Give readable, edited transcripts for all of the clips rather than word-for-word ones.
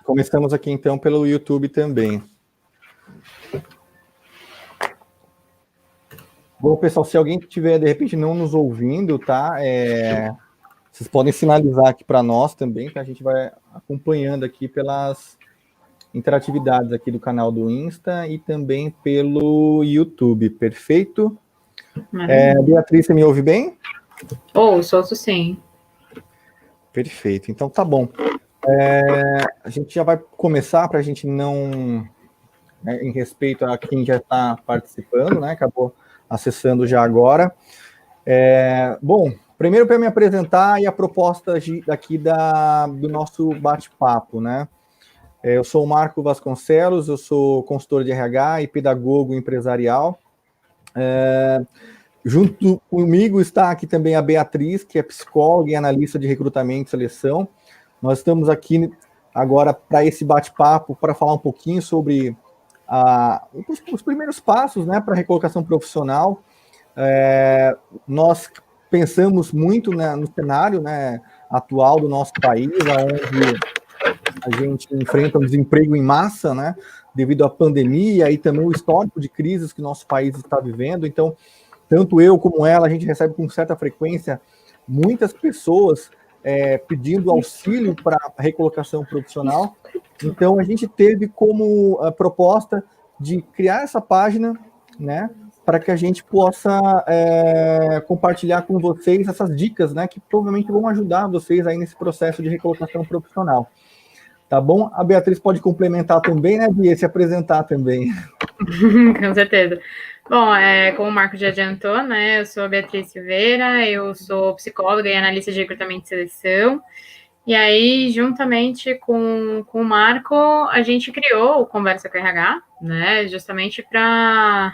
Começamos aqui então pelo YouTube também. Bom, pessoal, se alguém estiver de repente não nos ouvindo, tá? Vocês podem sinalizar aqui para nós também, que a gente vai acompanhando aqui pelas interatividades aqui do canal do Insta e também pelo YouTube, perfeito? Beatriz, você me ouve bem? Ouço sim. Perfeito, então tá bom. A gente já vai começar para a gente não, em respeito a quem já está participando, né? Acabou acessando já agora. Bom, primeiro para me apresentar e a proposta aqui do nosso bate-papo, né? Eu sou o Marco Vasconcelos, eu sou consultor de RH e pedagogo empresarial. Junto comigo está aqui também a Beatriz, que é psicóloga e analista de recrutamento e seleção. Nós estamos aqui agora para esse bate-papo para falar um pouquinho sobre os primeiros passos, né, para a recolocação profissional. Nós pensamos muito, né, no cenário, né, atual do nosso país, onde a gente enfrenta um desemprego em massa, né, devido à pandemia e também o histórico de crises que o nosso país está vivendo. Então, tanto eu como ela, a gente recebe com certa frequência muitas pessoas pedindo auxílio para a recolocação profissional. Então, a gente teve como proposta de criar essa página, né, para que a gente possa compartilhar com vocês essas dicas, né, que provavelmente vão ajudar vocês aí nesse processo de recolocação profissional. Tá bom? A Beatriz pode complementar também, né, Bia, se apresentar também. Com certeza. Bom, como o Marco já adiantou, né, eu sou a Beatriz Silveira, eu sou psicóloga e analista de recrutamento e seleção, e aí, juntamente com o Marco, a gente criou o Conversa com RH, né, justamente para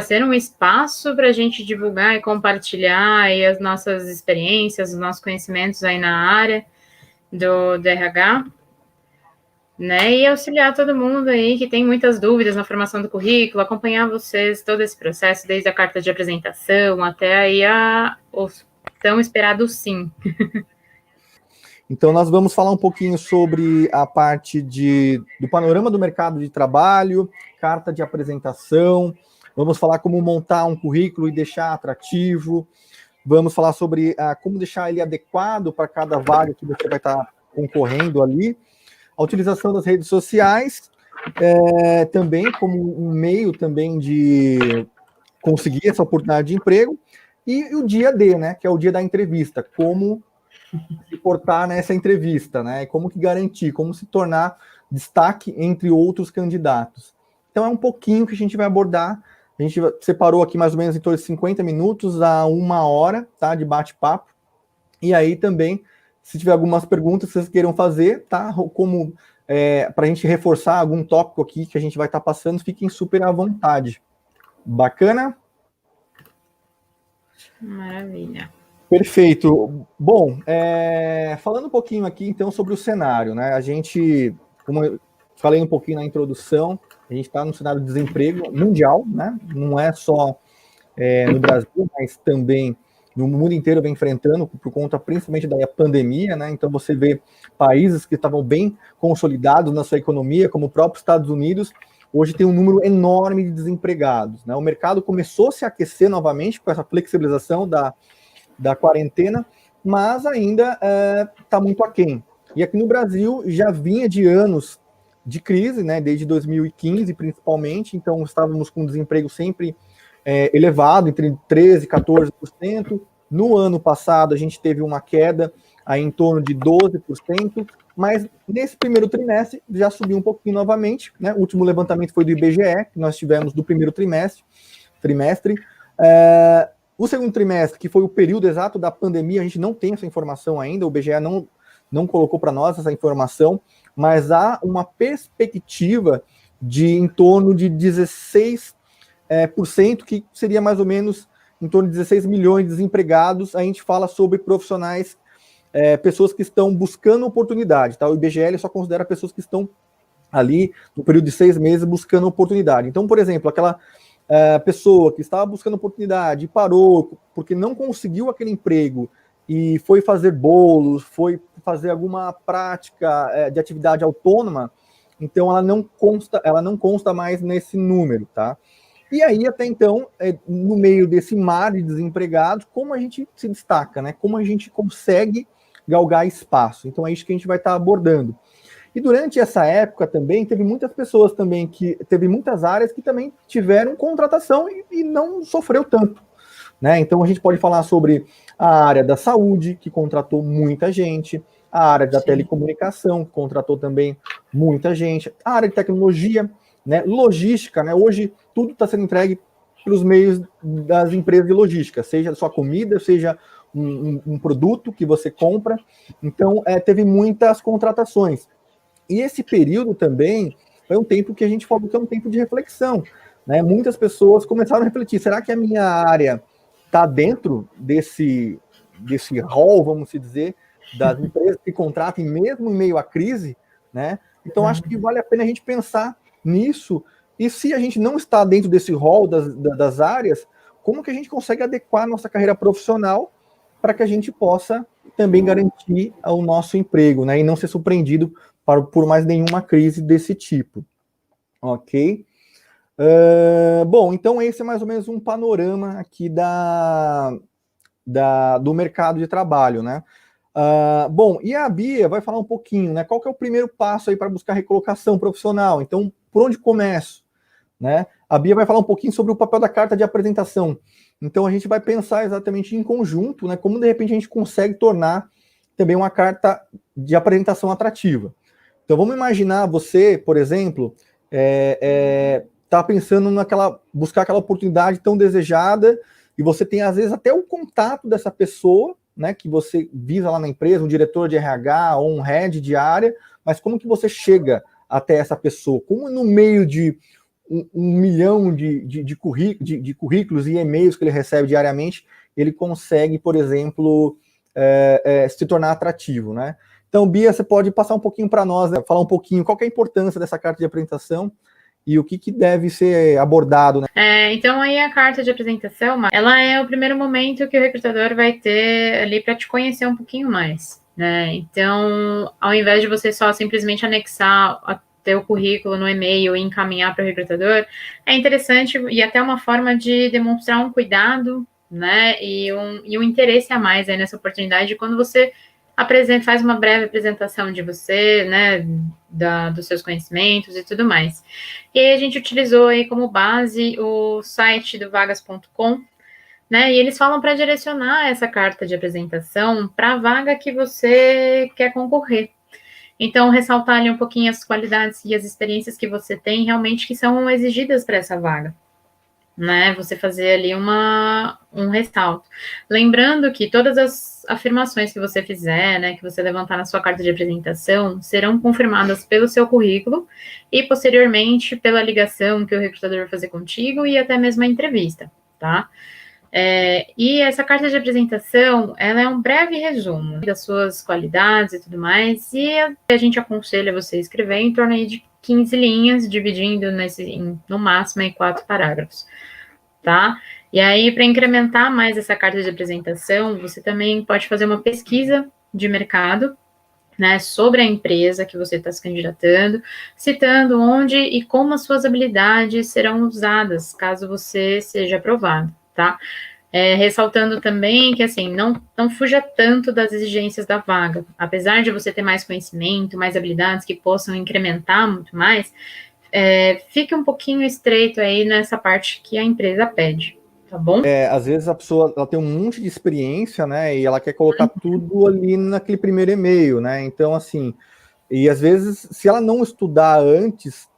ser um espaço para a gente divulgar e compartilhar aí as nossas experiências, os nossos conhecimentos aí na área do RH, né, e auxiliar todo mundo aí que tem muitas dúvidas na formação do currículo, acompanhar vocês todo esse processo, desde a carta de apresentação até aí o tão esperado sim. Então, nós vamos falar um pouquinho sobre a parte do panorama do mercado de trabalho, carta de apresentação, vamos falar como montar um currículo e deixar atrativo, vamos falar sobre como deixar ele adequado para cada vaga que você vai estar concorrendo ali, a utilização das redes sociais, também como um meio também de conseguir essa oportunidade de emprego, e o dia D, né, que é o dia da entrevista, como se portar nessa entrevista, né, como que garantir, como se tornar destaque entre outros candidatos. Então é um pouquinho que a gente vai abordar, a gente separou aqui mais ou menos em torno de 50 minutos a 1 hora, tá, de bate-papo, e aí também, se tiver algumas perguntas que vocês queiram fazer, tá? Como para a gente reforçar algum tópico aqui que a gente vai estar passando, fiquem super à vontade. Bacana? Maravilha. Perfeito. Bom, falando um pouquinho aqui, então, sobre o cenário, né? A gente, como eu falei um pouquinho na introdução, a gente está num cenário de desemprego mundial, né? Não é só no Brasil, mas também no mundo inteiro vem enfrentando por conta principalmente da pandemia, né? Então você vê países que estavam bem consolidados na sua economia, como o próprio Estados Unidos, hoje tem um número enorme de desempregados, né? O mercado começou a se aquecer novamente com essa flexibilização da quarentena, mas ainda está muito aquém. E aqui no Brasil já vinha de anos de crise, né? Desde 2015 principalmente, então estávamos com desemprego sempre elevado, entre 13% e 14%. No ano passado, a gente teve uma queda aí em torno de 12%, mas nesse primeiro trimestre já subiu um pouquinho novamente, né? O último levantamento foi do IBGE, que nós tivemos do primeiro trimestre. O segundo trimestre, que foi o período exato da pandemia, a gente não tem essa informação ainda, o IBGE não colocou para nós essa informação, mas há uma perspectiva de em torno de 16%, que seria mais ou menos em torno de 16 milhões de desempregados. A gente fala sobre profissionais, pessoas que estão buscando oportunidade, tá? O IBGE só considera pessoas que estão ali no período de 6 meses buscando oportunidade. Então, por exemplo, aquela pessoa que estava buscando oportunidade e parou porque não conseguiu aquele emprego e foi fazer bolos, foi fazer alguma prática de atividade autônoma, então ela não consta mais nesse número, tá? E aí, até então, no meio desse mar de desempregados, como a gente se destaca, né? Como a gente consegue galgar espaço. Então, é isso que a gente vai estar abordando. E durante essa época também, teve muitas pessoas também teve muitas áreas que também tiveram contratação e não sofreu tanto, né? Então, a gente pode falar sobre a área da saúde, que contratou muita gente, a área da telecomunicação, que contratou também muita gente, a área de tecnologia, né? Logística, né? Hoje tudo está sendo entregue pelos meios das empresas de logística, seja sua comida, seja um produto que você compra. Então, teve muitas contratações. E esse período também foi um tempo que a gente falou que é um tempo de reflexão, né? Muitas pessoas começaram a refletir, será que a minha área está dentro desse rol, vamos dizer, das empresas que contratam mesmo em meio à crise, né? Então, acho que vale a pena a gente pensar nisso, e se a gente não está dentro desse rol das áreas, como que a gente consegue adequar a nossa carreira profissional para que a gente possa também garantir o nosso emprego, né? E não ser surpreendido por mais nenhuma crise desse tipo. Ok? Bom, então esse é mais ou menos um panorama aqui do mercado de trabalho, né? Bom, e a Bia vai falar um pouquinho, né? Qual que é o primeiro passo aí para buscar recolocação profissional? Então, por onde começo? Né? A Bia vai falar um pouquinho sobre o papel da carta de apresentação. Então, a gente vai pensar exatamente em conjunto, né? Como de repente a gente consegue tornar também uma carta de apresentação atrativa. Então, vamos imaginar você, por exemplo, tá pensando buscar aquela oportunidade tão desejada, e você tem, às vezes, até o contato dessa pessoa, né, que você visa lá na empresa, um diretor de RH ou um head de área, mas como que você chega até essa pessoa? Como no meio de um milhão de currículos e e-mails que ele recebe diariamente, ele consegue, por exemplo, se tornar atrativo, né? Então, Bia, você pode passar um pouquinho para nós, né, falar um pouquinho qual que é a importância dessa carta de apresentação e o que deve ser abordado, né? Então, aí a carta de apresentação, ela é o primeiro momento que o recrutador vai ter ali para te conhecer um pouquinho mais, né? Então, ao invés de você só simplesmente anexar teu currículo no e-mail e encaminhar para o recrutador, é interessante e até uma forma de demonstrar um cuidado, né? E um interesse a mais aí nessa oportunidade quando você faz uma breve apresentação de você, né, dos seus conhecimentos e tudo mais. E aí a gente utilizou aí como base o site do vagas.com, né, e eles falam para direcionar essa carta de apresentação para a vaga que você quer concorrer. Então, ressaltar ali um pouquinho as qualidades e as experiências que você tem realmente que são exigidas para essa vaga, né? Você fazer ali um ressalto. Lembrando que todas as afirmações que você fizer, né, que você levantar na sua carta de apresentação, serão confirmadas pelo seu currículo e, posteriormente, pela ligação que o recrutador vai fazer contigo e até mesmo a entrevista, tá? E essa carta de apresentação, ela é um breve resumo das suas qualidades e tudo mais, e a gente aconselha você a escrever em torno aí de 15 linhas, dividindo no máximo em 4 parágrafos, tá? E aí, para incrementar mais essa carta de apresentação, você também pode fazer uma pesquisa de mercado, né, sobre a empresa que você está se candidatando, citando onde e como as suas habilidades serão usadas, caso você seja aprovado, tá? Ressaltando também que, assim, não fuja tanto das exigências da vaga. Apesar de você ter mais conhecimento, mais habilidades que possam incrementar muito mais, fique um pouquinho estreito aí nessa parte que a empresa pede, tá bom? Às vezes a pessoa ela tem um monte de experiência, né, e ela quer colocar tudo ali naquele primeiro e-mail, né, então, assim, e às vezes, se ela não estudar antes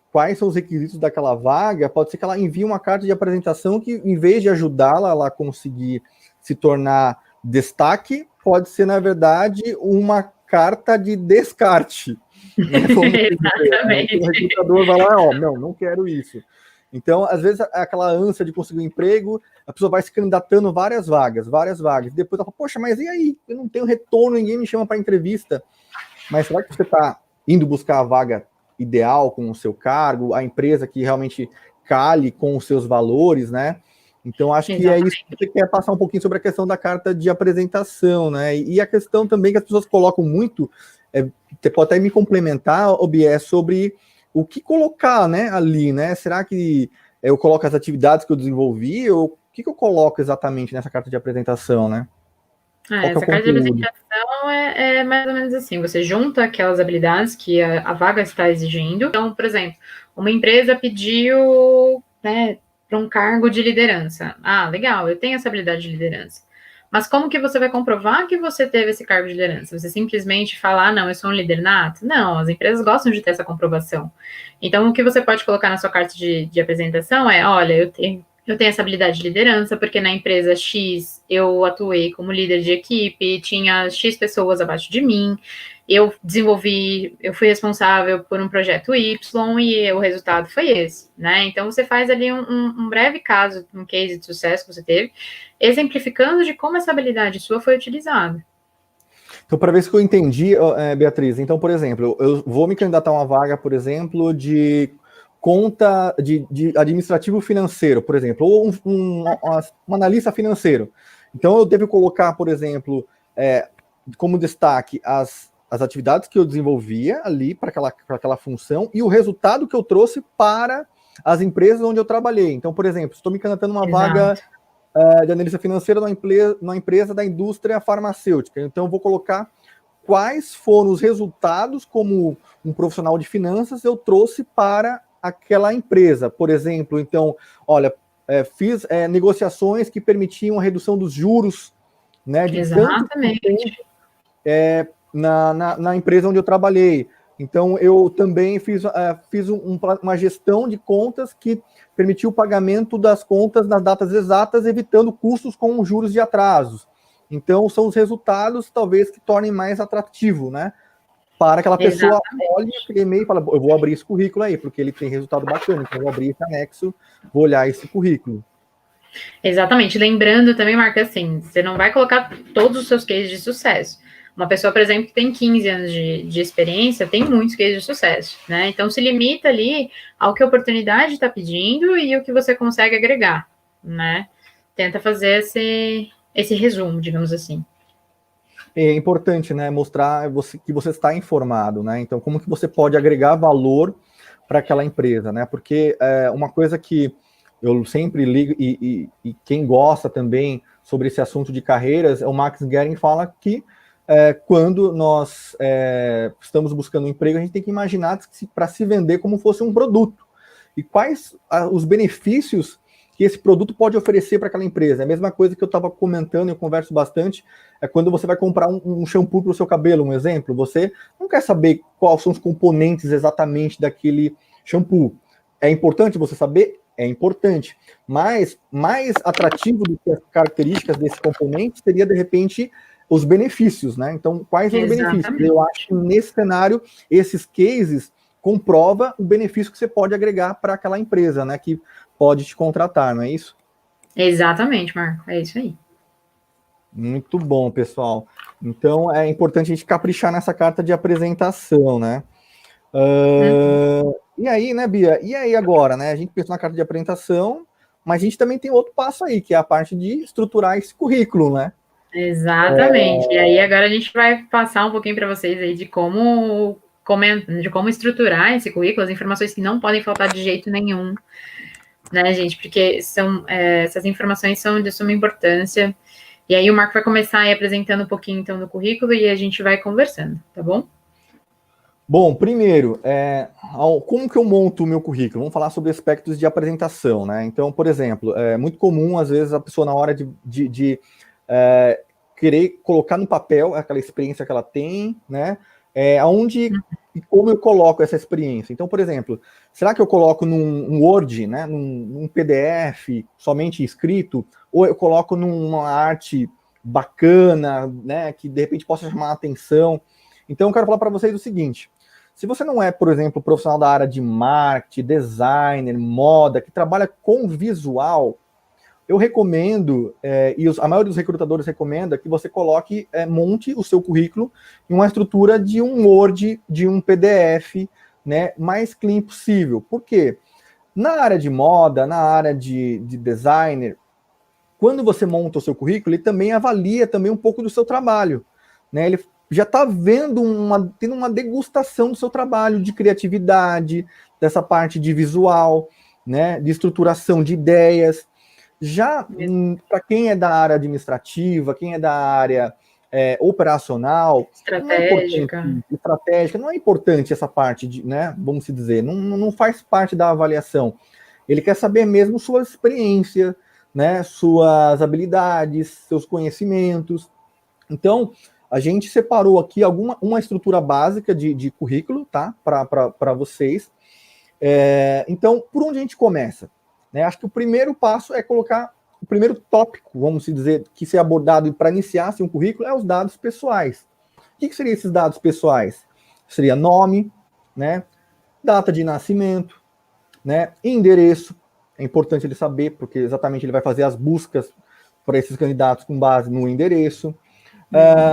quais são os requisitos daquela vaga, pode ser que ela envie uma carta de apresentação que, em vez de ajudá-la a conseguir se tornar destaque, pode ser, na verdade, uma carta de descarte. Né? Exatamente. O recrutador vai lá, não quero isso. Então, às vezes, aquela ânsia de conseguir um emprego, a pessoa vai se candidatando várias vagas. Depois ela fala, poxa, mas e aí? Eu não tenho retorno, ninguém me chama para entrevista. Mas será que você está indo buscar a vaga ideal com o seu cargo, a empresa que realmente cale com os seus valores, né? Então, acho que é isso que você quer passar um pouquinho sobre a questão da carta de apresentação, né? E a questão também que as pessoas colocam muito, você pode até me complementar, Obié, sobre o que colocar, né, ali, né? Será que eu coloco as atividades que eu desenvolvi, ou o que eu coloco exatamente nessa carta de apresentação, né? Essa carta de apresentação é mais ou menos assim, você junta aquelas habilidades que a vaga está exigindo. Então, por exemplo, uma empresa pediu, né, para um cargo de liderança. Ah, legal, eu tenho essa habilidade de liderança. Mas como que você vai comprovar que você teve esse cargo de liderança? Você simplesmente falar, não, eu sou um líder nato? Não, as empresas gostam de ter essa comprovação. Então, o que você pode colocar na sua carta de apresentação é, olha, eu tenho essa habilidade de liderança, porque na empresa X eu atuei como líder de equipe, tinha X pessoas abaixo de mim, eu fui responsável por um projeto Y e o resultado foi esse, né? Então você faz ali um breve caso, um case de sucesso que você teve, exemplificando de como essa habilidade sua foi utilizada. Então, para ver se eu entendi, Beatriz, então, por exemplo, eu vou me candidatar a uma vaga, por exemplo, de conta de administrativo financeiro, por exemplo, ou um analista financeiro. Então, eu devo colocar, por exemplo, como destaque as atividades que eu desenvolvia ali para aquela função e o resultado que eu trouxe para as empresas onde eu trabalhei. Então, por exemplo, estou me candidatando uma vaga de analista financeiro numa empresa da indústria farmacêutica. Então, eu vou colocar quais foram os resultados como um profissional de finanças eu trouxe para aquela empresa. Por exemplo, então, olha, fiz negociações que permitiam a redução dos juros, né, de Exatamente. Na empresa onde eu trabalhei. Então, eu também fiz uma gestão de contas que permitiu o pagamento das contas nas datas exatas, evitando custos com juros de atrasos. Então, são os resultados, talvez, que tornem mais atrativo, né? Para aquela pessoa, olha aquele e-mail e fala, eu vou abrir esse currículo aí, porque ele tem resultado bacana, então eu vou abrir esse anexo, vou olhar esse currículo. Exatamente. Lembrando também, Marca, assim, você não vai colocar todos os seus cases de sucesso. Uma pessoa, por exemplo, que tem 15 anos de experiência, tem muitos cases de sucesso, né? Então, se limita ali ao que a oportunidade está pedindo e o que você consegue agregar, né? Tenta fazer esse resumo, digamos assim. É importante, né, mostrar que você está informado, né? Então, como que você pode agregar valor para aquela empresa, né? Porque uma coisa que eu sempre ligo, e quem gosta também sobre esse assunto de carreiras, o Max Gehring fala que quando nós estamos buscando um emprego, a gente tem que imaginar para se vender como fosse um produto. E quais os benefícios que esse produto pode oferecer para aquela empresa. É a mesma coisa que eu estava comentando, eu converso bastante, quando você vai comprar um shampoo para o seu cabelo, um exemplo, você não quer saber quais são os componentes exatamente daquele shampoo. É importante você saber? É importante. Mas mais atrativo do que as características desse componente seria, de repente, os benefícios, né? Então, quais são os benefícios? Eu acho que nesse cenário, esses cases comprova o benefício que você pode agregar para aquela empresa, né? Que pode te contratar, não é isso? Exatamente, Marco. É isso aí. Muito bom, pessoal. Então, é importante a gente caprichar nessa carta de apresentação, né? E aí, né, Bia? E aí agora, né? A gente pensou na carta de apresentação, mas a gente também tem outro passo aí, que é a parte de estruturar esse currículo, né? Exatamente. E aí agora a gente vai passar um pouquinho para vocês aí de como estruturar esse currículo, as informações que não podem faltar de jeito nenhum, né, gente? Porque essas informações são de suma importância. E aí o Marco vai começar aí apresentando um pouquinho então do currículo e a gente vai conversando, tá bom? Bom, primeiro, como que eu monto o meu currículo? Vamos falar sobre aspectos de apresentação, né? Então, por exemplo, é muito comum, às vezes, a pessoa na hora de querer colocar no papel aquela experiência que ela tem, né? Aonde e como eu coloco essa experiência. Então, por exemplo, será que eu coloco num Word, né? Num PDF somente escrito, ou eu coloco numa arte bacana, né? Que de repente possa chamar a atenção? Então, eu quero falar para vocês o seguinte: se você não é, por exemplo, profissional da área de marketing, designer, moda, que trabalha com visual, eu recomendo, e a maioria dos recrutadores recomenda, que você monte o seu currículo em uma estrutura de um Word, de um PDF, né, mais clean possível. Por quê? Na área de moda, na área de designer, quando você monta o seu currículo, ele também avalia também um pouco do seu trabalho, né? Ele já está vendo tendo uma degustação do seu trabalho, de criatividade, dessa parte de visual, né? De estruturação de ideias. Já para quem é da área administrativa, quem é da área operacional, estratégica, não é importante essa parte, né? Vamos dizer, não faz parte da avaliação. Ele quer saber mesmo sua experiência, né? Suas habilidades, seus conhecimentos. Então, a gente separou aqui uma estrutura básica de currículo, tá? Para vocês. Então, por onde a gente começa? Né? Acho que o primeiro passo é colocar o primeiro tópico, vamos dizer, que ser abordado para iniciar assim, um currículo é os dados pessoais. O que seriam esses dados pessoais? Seria nome, né? Data de nascimento, né? Endereço. É importante ele saber, porque exatamente ele vai fazer as buscas para esses candidatos com base no endereço.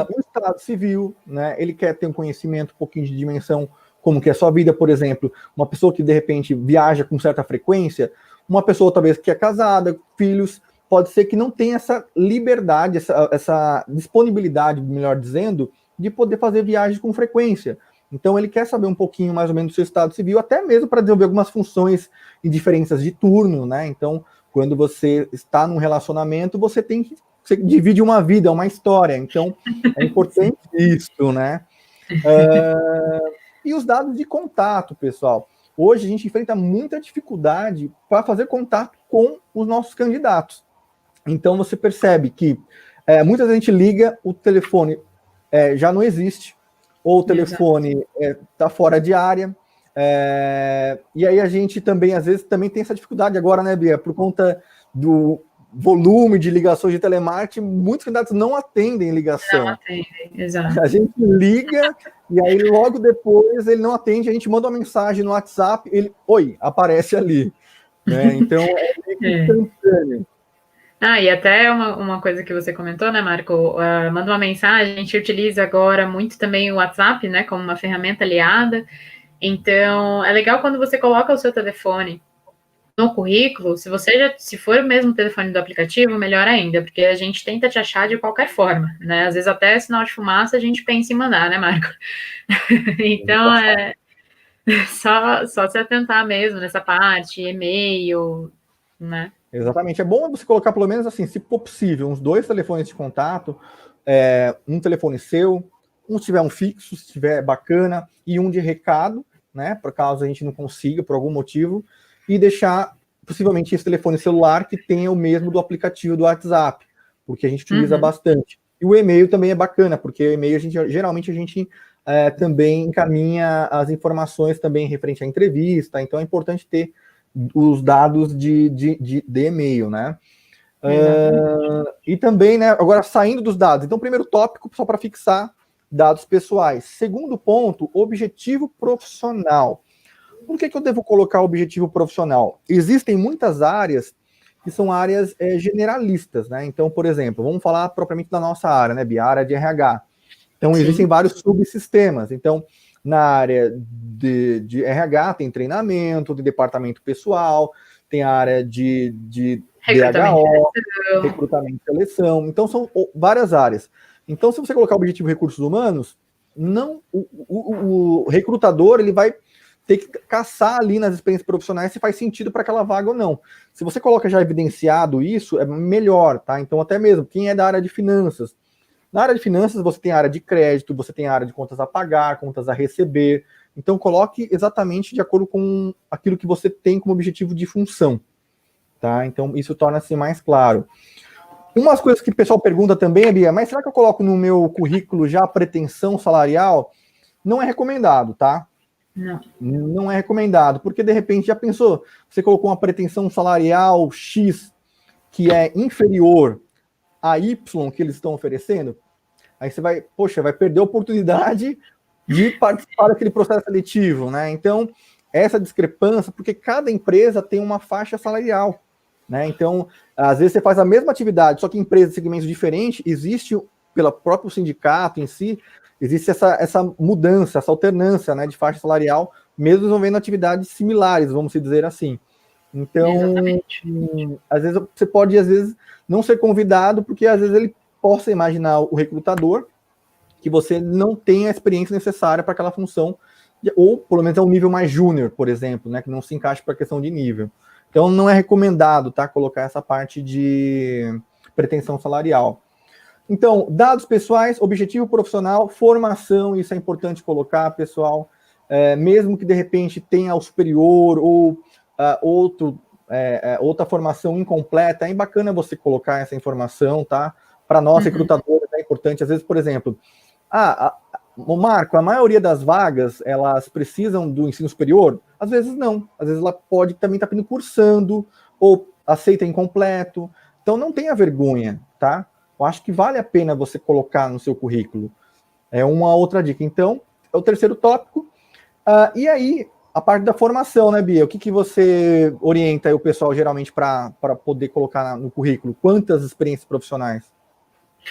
O estado civil, né? Ele quer ter um conhecimento, um pouquinho de dimensão, como que é a sua vida, por exemplo, uma pessoa que de repente viaja com certa frequência, uma pessoa talvez que é casada, filhos, pode ser que não tenha essa liberdade, essa disponibilidade, melhor dizendo, de poder fazer viagens com frequência. Então ele quer saber um pouquinho mais ou menos do seu estado civil, até mesmo para desenvolver algumas funções e diferenças de turno, né? Então, quando você está num relacionamento, você divide uma vida, uma história. Então, é importante isso, né? E os dados de contato, pessoal. Hoje a gente enfrenta muita dificuldade para fazer contato com os nossos candidatos. Então você percebe que muitas vezes a gente liga, o telefone já não existe, ou o telefone está fora de área. E aí a gente também, às vezes, também tem essa dificuldade agora, né, Bia? Por conta do volume de ligações de telemarketing, muitos candidatos não atendem ligação. Não atendem, exato. A gente liga e aí logo depois ele não atende, a gente manda uma mensagem no WhatsApp, ele, oi, aparece ali. Né? Então é instantâneo. E até uma coisa que você comentou, né, Marco? Manda uma mensagem, a gente utiliza agora muito também o WhatsApp, né, como uma ferramenta aliada. Então, é legal quando você coloca o seu telefone no currículo, se for o mesmo telefone do aplicativo, melhor ainda, porque a gente tenta te achar de qualquer forma, né? Às vezes até sinal de fumaça a gente pensa em mandar, né, Marco? Então, só se atentar mesmo nessa parte, e-mail, né? Exatamente. É bom você colocar pelo menos assim, se for possível, uns 2 telefones de contato, um telefone seu, se tiver um fixo, se tiver bacana, e um de recado, né? Por caso a gente não consiga, por algum motivo, e deixar possivelmente esse telefone celular que tenha o mesmo do aplicativo do WhatsApp, porque a gente utiliza bastante. E o e-mail também é bacana, porque o e-mail geralmente a gente também encaminha as informações também referente à entrevista, então é importante ter os dados de e-mail, né? E também, né, agora saindo dos dados, então primeiro tópico, só para fixar dados pessoais. Segundo ponto, objetivo profissional. Por que eu devo colocar objetivo profissional? Existem muitas áreas que são áreas generalistas, né? Então, por exemplo, vamos falar propriamente da nossa área, né, Bia? A área de RH. Então, existem vários subsistemas. Então, na área de RH tem treinamento, tem departamento pessoal, tem a área de DHO, recrutamento e seleção. Então, são várias áreas. Então, se você colocar o objetivo recursos humanos, o recrutador ele vai ter que caçar ali nas experiências profissionais se faz sentido para aquela vaga ou não. Se você coloca já evidenciado isso, é melhor, tá? Então, até mesmo, quem é da área de finanças? Na área de finanças, você tem a área de crédito, você tem a área de contas a pagar, contas a receber. Então, coloque exatamente de acordo com aquilo que você tem como objetivo de função, tá? Então, isso torna-se mais claro. Umas coisas que o pessoal pergunta também, Bia, mas será que eu coloco no meu currículo já a pretensão salarial? Não é recomendado, tá? Não é recomendado, porque de repente já pensou, você colocou uma pretensão salarial X que é inferior a Y que eles estão oferecendo, aí você vai perder a oportunidade de participar daquele processo seletivo, né? Então, essa discrepância, porque cada empresa tem uma faixa salarial, né? Então, às vezes você faz a mesma atividade, só que em empresas de segmentos diferentes, existe, pelo próprio sindicato em si, existe essa mudança, essa alternância, né, de faixa salarial, mesmo desenvolvendo atividades similares, vamos dizer assim. Então, Exatamente. às vezes você pode, às vezes, não ser convidado, porque às vezes ele possa imaginar o recrutador que você não tem a experiência necessária para aquela função, ou pelo menos é um nível mais júnior, por exemplo, né, que não se encaixa para a questão de nível. Então, não é recomendado, tá, colocar essa parte de pretensão salarial. Então, dados pessoais, objetivo profissional, formação, isso é importante colocar, pessoal, mesmo que de repente tenha o superior ou outra formação incompleta, é bacana você colocar essa informação, tá? Para nós, recrutadores, é importante. Às vezes, por exemplo, Marco, a maioria das vagas, elas precisam do ensino superior? Às vezes não. Às vezes ela pode também estar cursando, ou aceita incompleto. Então, não tenha vergonha, tá? Eu acho que vale a pena você colocar no seu currículo. É uma outra dica. Então, é o terceiro tópico. E aí, a parte da formação, né, Bia? O que você orienta aí o pessoal geralmente para poder colocar no currículo? Quantas experiências profissionais?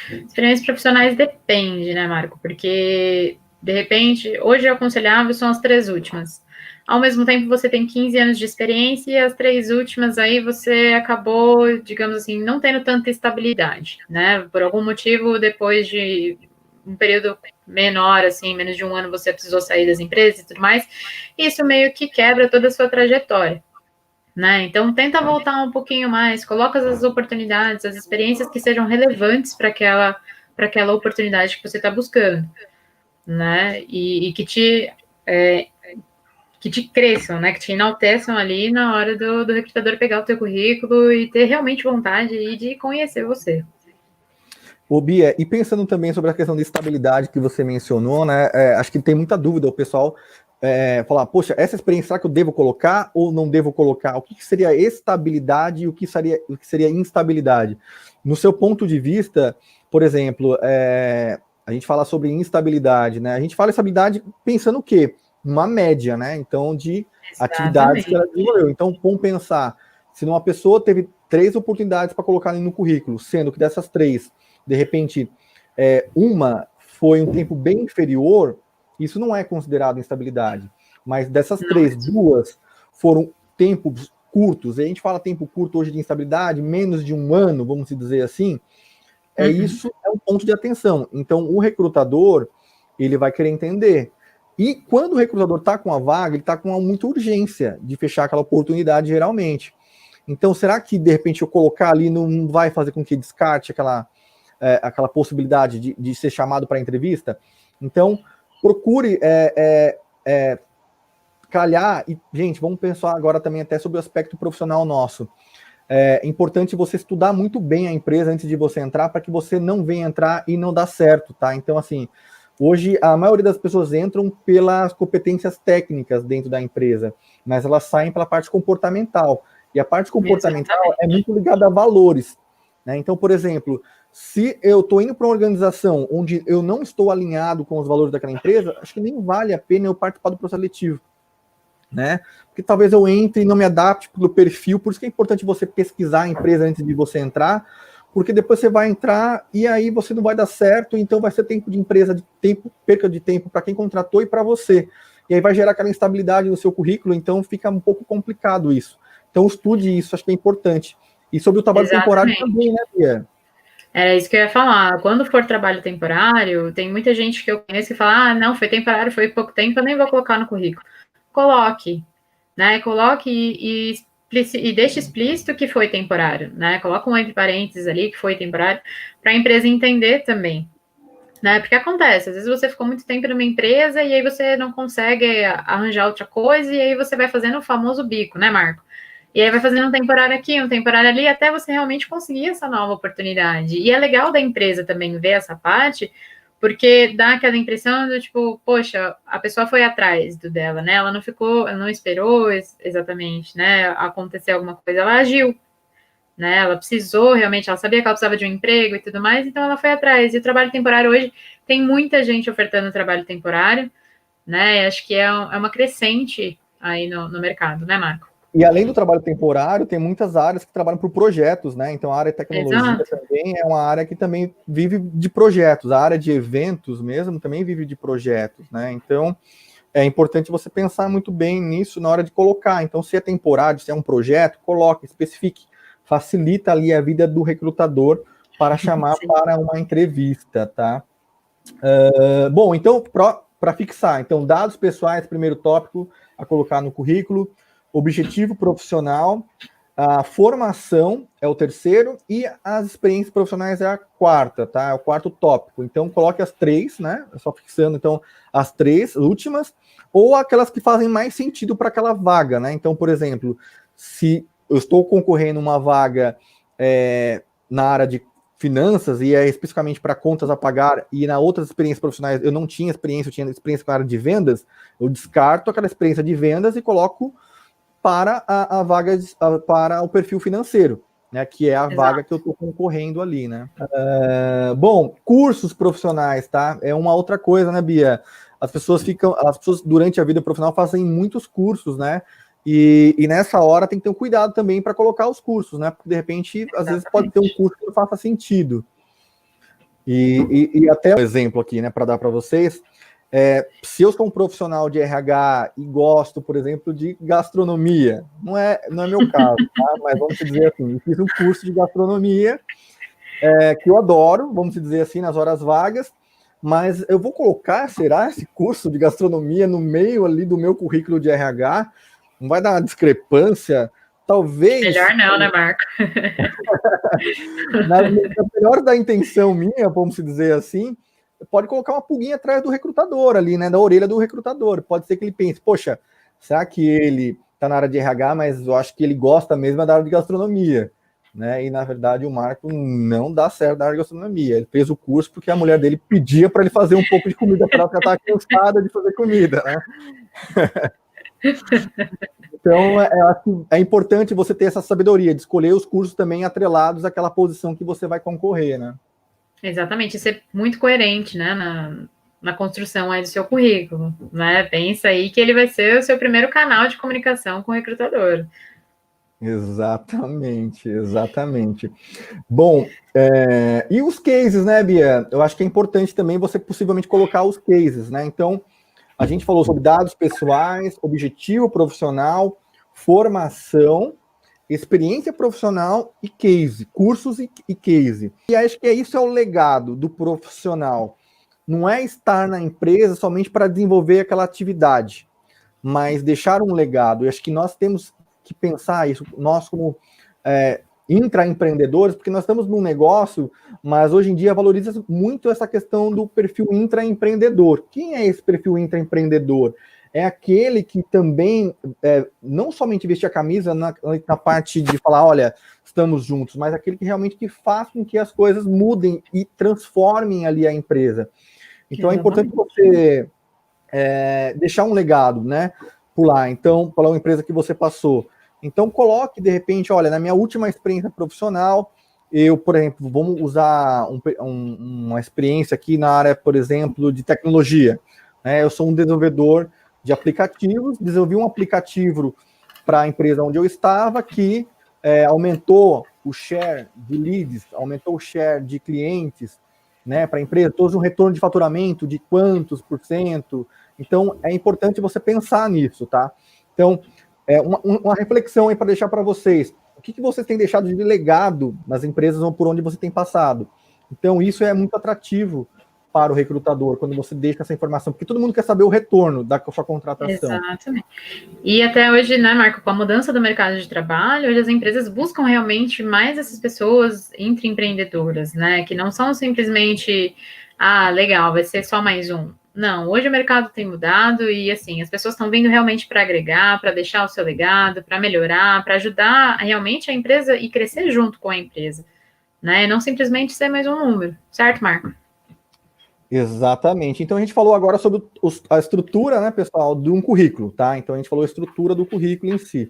Experiências profissionais depende, né, Marco? Porque, de repente, hoje eu aconselhável são as 3 últimas. Ao mesmo tempo, você tem 15 anos de experiência e as 3 últimas aí você acabou, digamos assim, não tendo tanta estabilidade, né? Por algum motivo, depois de um período menor, assim, menos de um ano, você precisou sair das empresas e tudo mais. Isso meio que quebra toda a sua trajetória. Né? Então, tenta voltar um pouquinho mais, coloca as oportunidades, as experiências que sejam relevantes para aquela oportunidade que você está buscando, né? E que te cresçam, né? Que te enalteçam ali na hora do recrutador pegar o teu currículo e ter realmente vontade de conhecer você. Ô, Bia, e pensando também sobre a questão de estabilidade que você mencionou, né? Acho que tem muita dúvida o pessoal falar, poxa, essa experiência, será que eu devo colocar ou não devo colocar? O que seria estabilidade e o que seria instabilidade? No seu ponto de vista, por exemplo, a gente fala sobre instabilidade, né? A gente fala estabilidade pensando o quê? Uma média, né? Então, de atividades que ela desenvolveu. Então, vamos pensar, se uma pessoa teve 3 oportunidades para colocar no currículo, sendo que dessas 3, de repente, uma foi um tempo bem inferior, isso não é considerado instabilidade. Mas dessas 3, 2 foram tempos curtos. E a gente fala tempo curto hoje de instabilidade, menos de um ano, vamos dizer assim. Isso é um ponto de atenção. Então, o recrutador, ele vai querer entender. E quando o recrutador está com a vaga, ele está com muita urgência de fechar aquela oportunidade, geralmente. Então, será que, de repente, eu colocar ali não vai fazer com que descarte aquela possibilidade de ser chamado para entrevista? Então, procure calhar, e, gente, vamos pensar agora também até sobre o aspecto profissional nosso. É importante você estudar muito bem a empresa antes de você entrar, para que você não venha entrar e não dar certo, tá? Então, assim, hoje a maioria das pessoas entram pelas competências técnicas dentro da empresa, mas elas saem pela parte comportamental. E a parte comportamental é muito ligada a valores, né? Então, por exemplo, se eu estou indo para uma organização onde eu não estou alinhado com os valores daquela empresa, acho que nem vale a pena eu participar do processo seletivo, né? Porque talvez eu entre e não me adapte pelo perfil, por isso que é importante você pesquisar a empresa antes de você entrar, porque depois você vai entrar e aí você não vai dar certo, então vai ser tempo de empresa, perca de tempo para quem contratou e para você. E aí vai gerar aquela instabilidade no seu currículo, então fica um pouco complicado isso. Então estude isso, acho que é importante. E sobre o trabalho temporário também, né, Bia? Era isso que eu ia falar. Quando for trabalho temporário, tem muita gente que eu conheço que fala, não, foi temporário, foi pouco tempo, eu nem vou colocar no currículo. Coloque, né? Coloque e deixe explícito que foi temporário, né? Coloca um entre parênteses ali que foi temporário, para a empresa entender também, né? Porque acontece, às vezes você ficou muito tempo numa empresa e aí você não consegue arranjar outra coisa e aí você vai fazendo o famoso bico, né, Marco? E aí vai fazendo um temporário aqui, um temporário ali, até você realmente conseguir essa nova oportunidade. E é legal da empresa também ver essa parte, porque dá aquela impressão do tipo, poxa, a pessoa foi atrás do dela, né? Ela não ficou, ela não esperou exatamente, né? Acontecer alguma coisa, ela agiu, né? Ela precisou realmente, ela sabia que ela precisava de um emprego e tudo mais, então ela foi atrás. E o trabalho temporário hoje tem muita gente ofertando trabalho temporário, né? Acho que é uma crescente aí no mercado, né, Marco? E além do trabalho temporário, tem muitas áreas que trabalham por projetos, né? Então a área de tecnologia também é uma área que também vive de projetos. A área de eventos mesmo também vive de projetos, né? Então é importante você pensar muito bem nisso na hora de colocar. Então, se é temporário, se é um projeto, coloque, especifique. Facilita ali a vida do recrutador para chamar para uma entrevista, tá? Bom, então, para fixar, então, dados pessoais, primeiro tópico a colocar no currículo, objetivo profissional, a formação é o terceiro e as experiências profissionais é a quarta, tá? É o quarto tópico. Então, coloque as três, né? Só fixando, então, as três últimas, ou aquelas que fazem mais sentido para aquela vaga, né? Então, por exemplo, se eu estou concorrendo uma vaga na área de finanças e é especificamente para contas a pagar e na outras experiências profissionais eu não tinha experiência, eu tinha experiência com a área de vendas, eu descarto aquela experiência de vendas e coloco para a vaga, para o perfil financeiro, né, que é a vaga que eu estou concorrendo ali, né. Bom, cursos profissionais, tá? É uma outra coisa, né, Bia? As pessoas durante a vida profissional fazem muitos cursos, né? E nessa hora tem que ter um cuidado também para colocar os cursos, né? Porque de repente, às vezes pode ter um curso que não faça sentido. E até um exemplo aqui, né, para dar para vocês. Se eu sou um profissional de RH e gosto, por exemplo, de gastronomia, não é meu caso, tá? Mas vamos dizer assim, eu fiz um curso de gastronomia que eu adoro, vamos dizer assim, nas horas vagas, mas eu vou colocar, será, esse curso de gastronomia no meio ali do meu currículo de RH? Não vai dar uma discrepância? Talvez... Melhor não, né, Marco? na melhor da intenção minha, vamos dizer assim, pode colocar uma pulguinha atrás do recrutador ali, né, da orelha do recrutador. Pode ser que ele pense, poxa, será que ele está na área de RH, mas eu acho que ele gosta mesmo da área de gastronomia, né? E na verdade o Marco não dá certo na área de gastronomia. Ele fez o curso porque a mulher dele pedia para ele fazer um pouco de comida para ela, porque ela estava cansada de fazer comida, né? Então, é importante você ter essa sabedoria de escolher os cursos também atrelados àquela posição que você vai concorrer, né? Exatamente, isso é muito coerente, né, na construção aí do seu currículo, né? Pensa aí que ele vai ser o seu primeiro canal de comunicação com o recrutador. Exatamente, exatamente. Bom, e os cases, né, Bia? Eu acho que é importante também você possivelmente colocar os cases, né? Então, a gente falou sobre dados pessoais, objetivo profissional, formação, experiência profissional e case, cursos e case. E acho que isso é o legado do profissional. Não é estar na empresa somente para desenvolver aquela atividade, mas deixar um legado. E acho que nós temos que pensar isso, nós como intraempreendedores, porque nós estamos num negócio, mas hoje em dia valoriza muito essa questão do perfil intraempreendedor. Quem é esse perfil intraempreendedor? É aquele que também não somente vestir a camisa na parte de falar, olha, estamos juntos, mas aquele que realmente que faz com que as coisas mudem e transformem ali a empresa. Então é importante você deixar um legado, né, por lá. Então, para uma empresa que você passou. Então coloque, de repente, olha, na minha última experiência profissional, eu, por exemplo, vamos usar uma experiência aqui na área, por exemplo, de tecnologia. Eu sou um desenvolvedor de aplicativos, desenvolvi um aplicativo para a empresa onde eu estava que aumentou o share de leads, aumentou o share de clientes, né, para a empresa, trouxe um retorno de faturamento de quantos %. Então, é importante você pensar nisso, tá? Então, uma reflexão aí para deixar para vocês. O que vocês têm deixado de legado nas empresas ou por onde você tem passado? Então, isso é muito atrativo para o recrutador, quando você deixa essa informação, porque todo mundo quer saber o retorno da sua contratação. Exatamente. E até hoje, né, Marco, com a mudança do mercado de trabalho, hoje as empresas buscam realmente mais essas pessoas empreendedoras, né, que não são simplesmente, legal, vai ser só mais um. Não, hoje o mercado tem mudado e, assim, as pessoas estão vindo realmente para agregar, para deixar o seu legado, para melhorar, para ajudar realmente a empresa e crescer junto com a empresa, né, não simplesmente ser mais um número, certo, Marco? Exatamente. Então a gente falou agora sobre a estrutura, né, pessoal, de um currículo, tá? Então a gente falou a estrutura do currículo em si.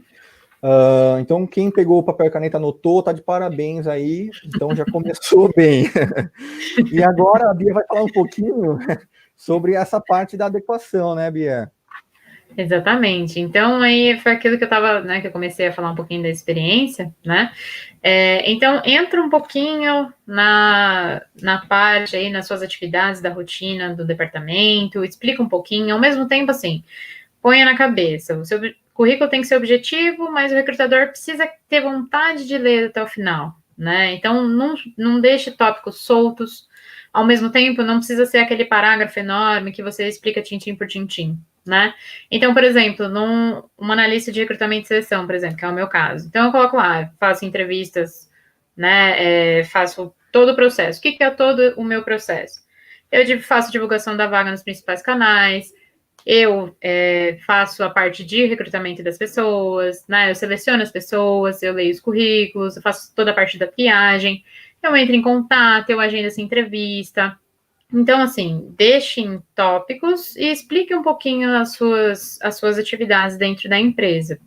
Então quem pegou o papel e caneta anotou, tá de parabéns aí. Então já começou bem. E agora a Bia vai falar um pouquinho sobre essa parte da adequação, né, Bia? Exatamente. Então, aí foi aquilo que eu estava, né, que eu comecei a falar um pouquinho da experiência, né? Então, entra um pouquinho na parte aí, nas suas atividades da rotina do departamento, explica um pouquinho, ao mesmo tempo, assim, ponha na cabeça, o seu currículo tem que ser objetivo, mas o recrutador precisa ter vontade de ler até o final, né? Então, não deixe tópicos soltos, ao mesmo tempo, não precisa ser aquele parágrafo enorme que você explica tintim por tintim, né? Então, por exemplo, uma analista de recrutamento e seleção, por exemplo, que é o meu caso. Então, eu coloco lá, faço entrevistas, né? Faço todo o processo. O que é todo o meu processo? Eu faço divulgação da vaga nos principais canais, eu faço a parte de recrutamento das pessoas, né? Eu seleciono as pessoas, eu leio os currículos, eu faço toda a parte da triagem, eu entro em contato, eu agendo essa entrevista. Então, assim, deixe em tópicos e explique um pouquinho as suas atividades dentro da empresa.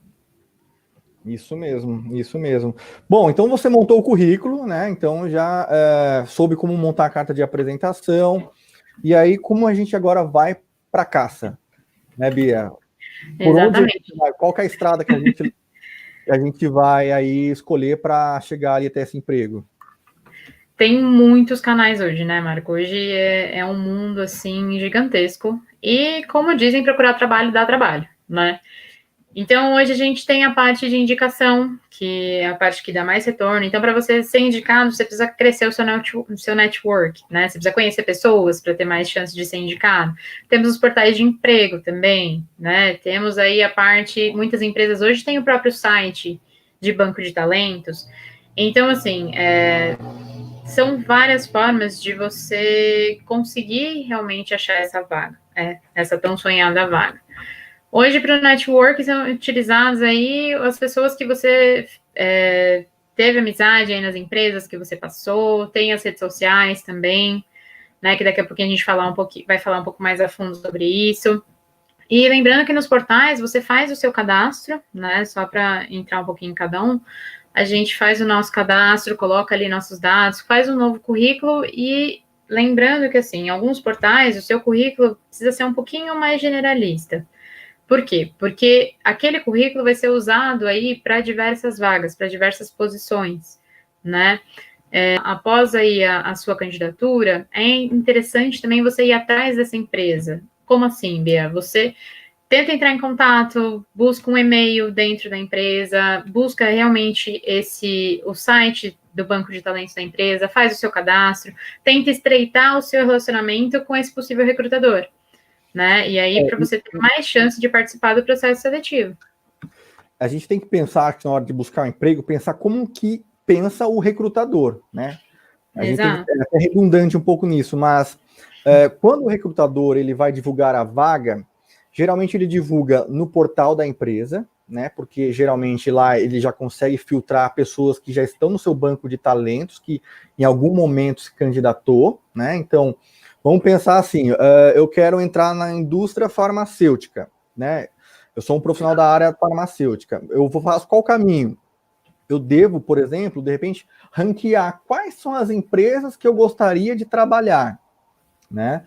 Isso mesmo, isso mesmo. Bom, então você montou o currículo, né? Então já soube como montar a carta de apresentação. E aí, como a gente agora vai para caça, né, Bia? Por onde a gente Exatamente. vai? Qual que é a estrada que a gente vai aí escolher para chegar ali até esse emprego? Tem muitos canais hoje, né, Marco? Hoje é um mundo, assim, gigantesco. E, como dizem, procurar trabalho dá trabalho, né? Então, hoje a gente tem a parte de indicação, que é a parte que dá mais retorno. Então, para você ser indicado, você precisa crescer o seu network, né? Você precisa conhecer pessoas para ter mais chance de ser indicado. Temos os portais de emprego também, né? Temos aí a parte, muitas empresas hoje têm o próprio site de banco de talentos. Então, assim, são várias formas de você conseguir realmente achar essa vaga, essa tão sonhada vaga. Hoje, para o network, são utilizadas aí as pessoas que você teve amizade aí nas empresas que você passou, tem as redes sociais também, né? Que daqui a pouquinho a gente vai falar um pouco mais a fundo sobre isso. E lembrando que nos portais você faz o seu cadastro, né? Só para entrar um pouquinho em cada um, a gente faz o nosso cadastro, coloca ali nossos dados, faz um novo currículo e lembrando que assim, em alguns portais o seu currículo precisa ser um pouquinho mais generalista. Por quê? Porque aquele currículo vai ser usado aí para diversas vagas, para diversas posições, né? Após aí a sua candidatura, é interessante também você ir atrás dessa empresa. Como assim, Bia? Você tenta entrar em contato, busca um e-mail dentro da empresa, busca realmente o site do banco de talentos da empresa, faz o seu cadastro, tenta estreitar o seu relacionamento com esse possível recrutador, né? E aí, para você ter mais chance de participar do processo seletivo. A gente tem que pensar que na hora de buscar um emprego, pensar como que pensa o recrutador, né? A gente tem que ser até redundante um pouco nisso, mas quando o recrutador ele vai divulgar a vaga, geralmente ele divulga no portal da empresa, né? Porque geralmente lá ele já consegue filtrar pessoas que já estão no seu banco de talentos, que em algum momento se candidatou, né? Então, vamos pensar assim: eu quero entrar na indústria farmacêutica, né? Eu sou um profissional da área farmacêutica. Eu faço qual caminho? Eu devo, por exemplo, de repente, ranquear quais são as empresas que eu gostaria de trabalhar, né?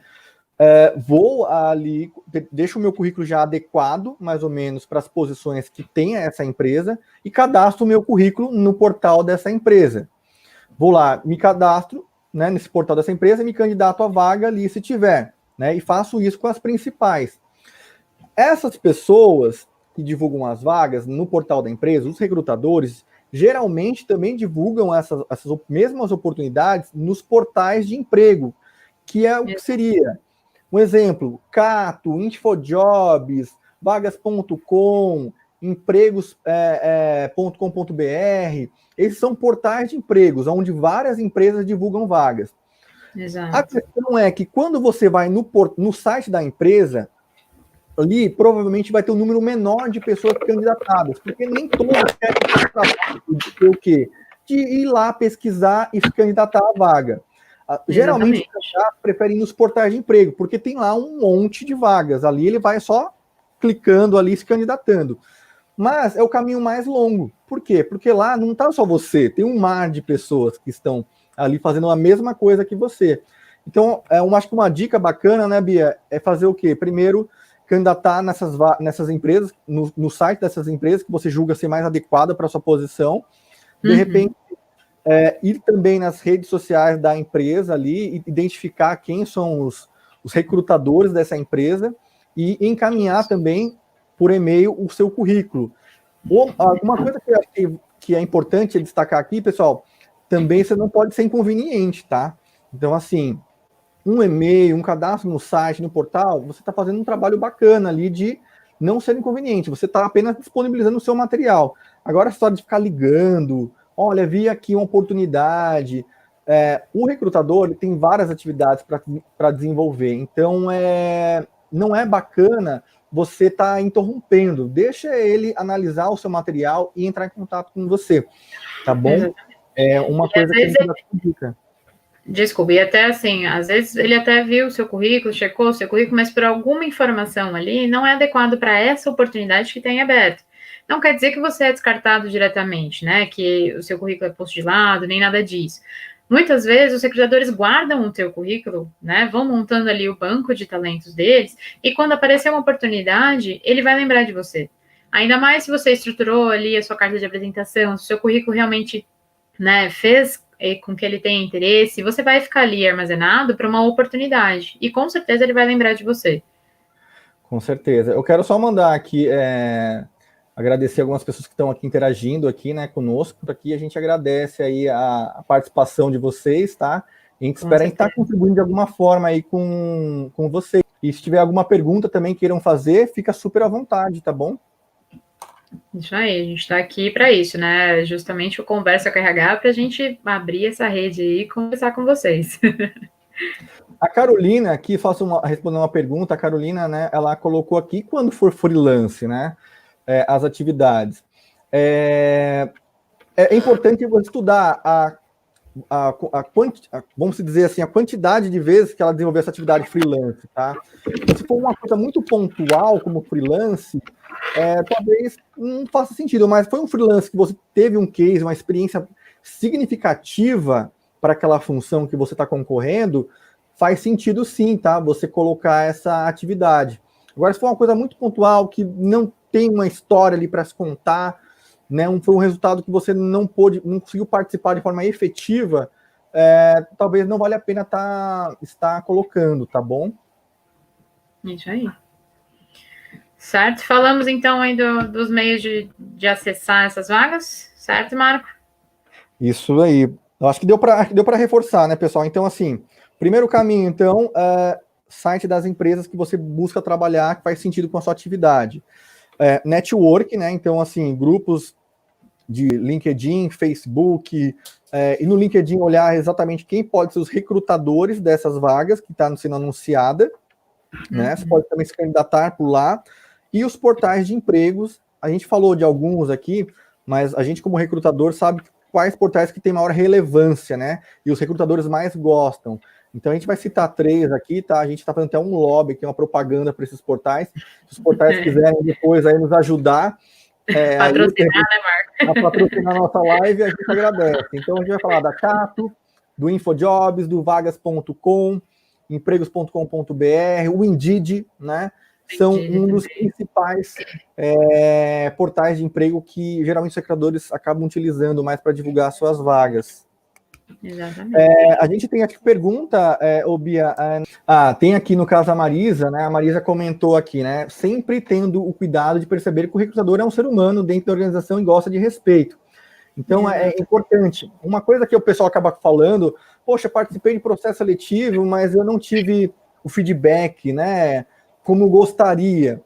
Vou ali, deixo o meu currículo já adequado, mais ou menos, para as posições que tem essa empresa e cadastro o meu currículo no portal dessa empresa. Vou lá, me cadastro, né, nesse portal dessa empresa e me candidato à vaga ali se tiver, né? E faço isso com as principais. Essas pessoas que divulgam as vagas no portal da empresa, os recrutadores, geralmente também divulgam essas mesmas oportunidades nos portais de emprego, que é o que seria um exemplo: Cato, Infojobs, vagas.com, empregos.com.br. Esses são portais de empregos, onde várias empresas divulgam vagas. Exato. A questão é que quando você vai no site da empresa, ali provavelmente vai ter um número menor de pessoas candidatadas, porque nem todos querem ter trabalho de o quê? De ir lá pesquisar e se candidatar à vaga. Geralmente os candidatos preferem ir nos portais de emprego, porque tem lá um monte de vagas. Ali ele vai só clicando ali, se candidatando. Mas é o caminho mais longo. Por quê? Porque lá não está só você, tem um mar de pessoas que estão ali fazendo a mesma coisa que você. Então, eu acho que uma dica bacana, né, Bia, é fazer o quê? Primeiro, candidatar nessas empresas, no site dessas empresas que você julga ser mais adequada para a sua posição. De repente, ir também nas redes sociais da empresa ali, e identificar quem são os recrutadores dessa empresa e encaminhar também por e-mail o seu currículo. Uma coisa que eu acho que é importante destacar aqui, pessoal, também você não pode ser inconveniente, tá? Então, assim, um e-mail, um cadastro no site, no portal, você está fazendo um trabalho bacana ali de não ser inconveniente, você está apenas disponibilizando o seu material. Agora, só de ficar ligando, olha, vi aqui uma oportunidade. O recrutador ele tem várias atividades para desenvolver, então não é bacana você estar interrompendo. Deixa ele analisar o seu material e entrar em contato com você, tá bom? Exatamente. É uma coisa que a gente indica. Desculpa, e até assim, às vezes ele até viu o seu currículo, checou o seu currículo, mas por alguma informação ali não é adequado para essa oportunidade que tem aberto. Não quer dizer que você é descartado diretamente, né? Que o seu currículo é posto de lado, nem nada disso. Muitas vezes os recrutadores guardam o teu currículo, né? Vão montando ali o banco de talentos deles, e quando aparecer uma oportunidade, ele vai lembrar de você. Ainda mais se você estruturou ali a sua carta de apresentação, se o seu currículo realmente, né, fez com que ele tenha interesse, você vai ficar ali armazenado para uma oportunidade. E com certeza ele vai lembrar de você. Com certeza. Eu quero só mandar aqui, agradecer algumas pessoas que estão aqui interagindo aqui, né, conosco. Aqui a gente agradece aí a participação de vocês, tá? A gente espera estar contribuindo de alguma forma aí com vocês. E se tiver alguma pergunta também queiram fazer, fica super à vontade, tá bom? Isso aí, a gente está aqui para isso, né? Justamente o Conversa com RH para a gente abrir essa rede aí e conversar com vocês. A Carolina aqui, respondendo uma pergunta, a Carolina, né, ela colocou aqui, quando for freelance, né, as atividades. É importante você estudar vamos dizer assim, a quantidade de vezes que ela desenvolveu essa atividade freelance, tá? Se for uma coisa muito pontual, como freelance, talvez não faça sentido, mas foi um freelance que você teve um case, uma experiência significativa para aquela função que você está concorrendo, faz sentido sim, tá? Você colocar essa atividade. Agora, se for uma coisa muito pontual, que não tem uma história ali para se contar, né, foi um resultado que você não conseguiu participar de forma efetiva, talvez não vale a pena estar colocando, tá bom? Isso aí. Certo? Falamos então aí dos meios de acessar essas vagas, certo, Marco? Isso aí. Eu acho que deu para reforçar, né, pessoal? Então, assim, primeiro caminho, então, site das empresas que você busca trabalhar, que faz sentido com a sua atividade. Network, né? Então, assim, grupos de LinkedIn, Facebook, e no LinkedIn olhar exatamente quem pode ser os recrutadores dessas vagas que está sendo anunciada, né? Você pode também se candidatar por lá. E os portais de empregos, a gente falou de alguns aqui, mas a gente como recrutador sabe quais portais que têm maior relevância, né? E os recrutadores mais gostam. Então, a gente vai citar 3 aqui, tá? A gente está fazendo até um lobby, aqui, uma propaganda para esses portais. Se os portais quiserem depois aí nos ajudar... patrocinar, né, Marco? A patrocinar a nossa live, a gente agradece. Então, a gente vai falar da Cato, do InfoJobs, do Vagas.com, empregos.com.br, o Indeed, né? São um dos principais portais de emprego que geralmente os recrutadores acabam utilizando mais para divulgar suas vagas. Exatamente. A gente tem aqui pergunta, Bia. Tem aqui no caso a Marisa, né? A Marisa comentou aqui, né? Sempre tendo o cuidado de perceber que o recrutador é um ser humano dentro da organização e gosta de respeito. Então é importante. Uma coisa que o pessoal acaba falando, poxa, participei de processo seletivo, mas eu não tive o feedback, né? Como gostaria.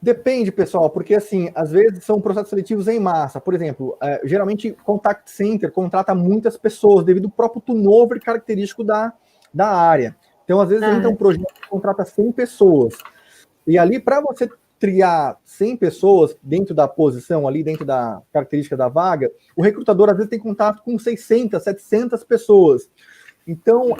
Depende, pessoal, porque assim, às vezes são processos seletivos em massa. Por exemplo, geralmente Contact Center contrata muitas pessoas devido ao próprio turnover característico da área. Então, às vezes, entra um projeto que contrata 100 pessoas. E ali, para você triar 100 pessoas dentro da posição, ali dentro da característica da vaga, o recrutador, às vezes, tem contato com 600, 700 pessoas. Então,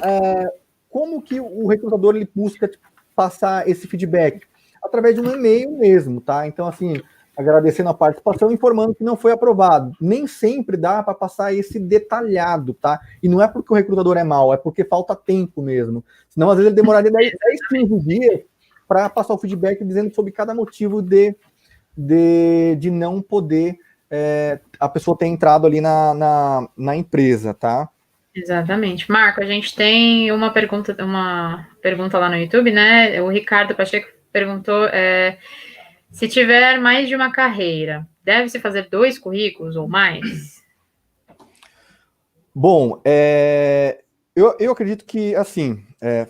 como que o recrutador ele busca passar esse feedback? Através de um e-mail mesmo, tá? Então, assim, agradecendo a participação, informando que não foi aprovado. Nem sempre dá para passar esse detalhado, tá? E não é porque o recrutador é mau, é porque falta tempo mesmo. Senão, às vezes, ele demoraria 10, 15 dias para passar o feedback dizendo sobre cada motivo de não poder a pessoa ter entrado ali na empresa, tá? Exatamente. Marco, a gente tem uma pergunta lá no YouTube, né? O Ricardo Pacheco perguntou se tiver mais de uma carreira, deve-se fazer 2 currículos ou mais? Bom, eu acredito que, assim,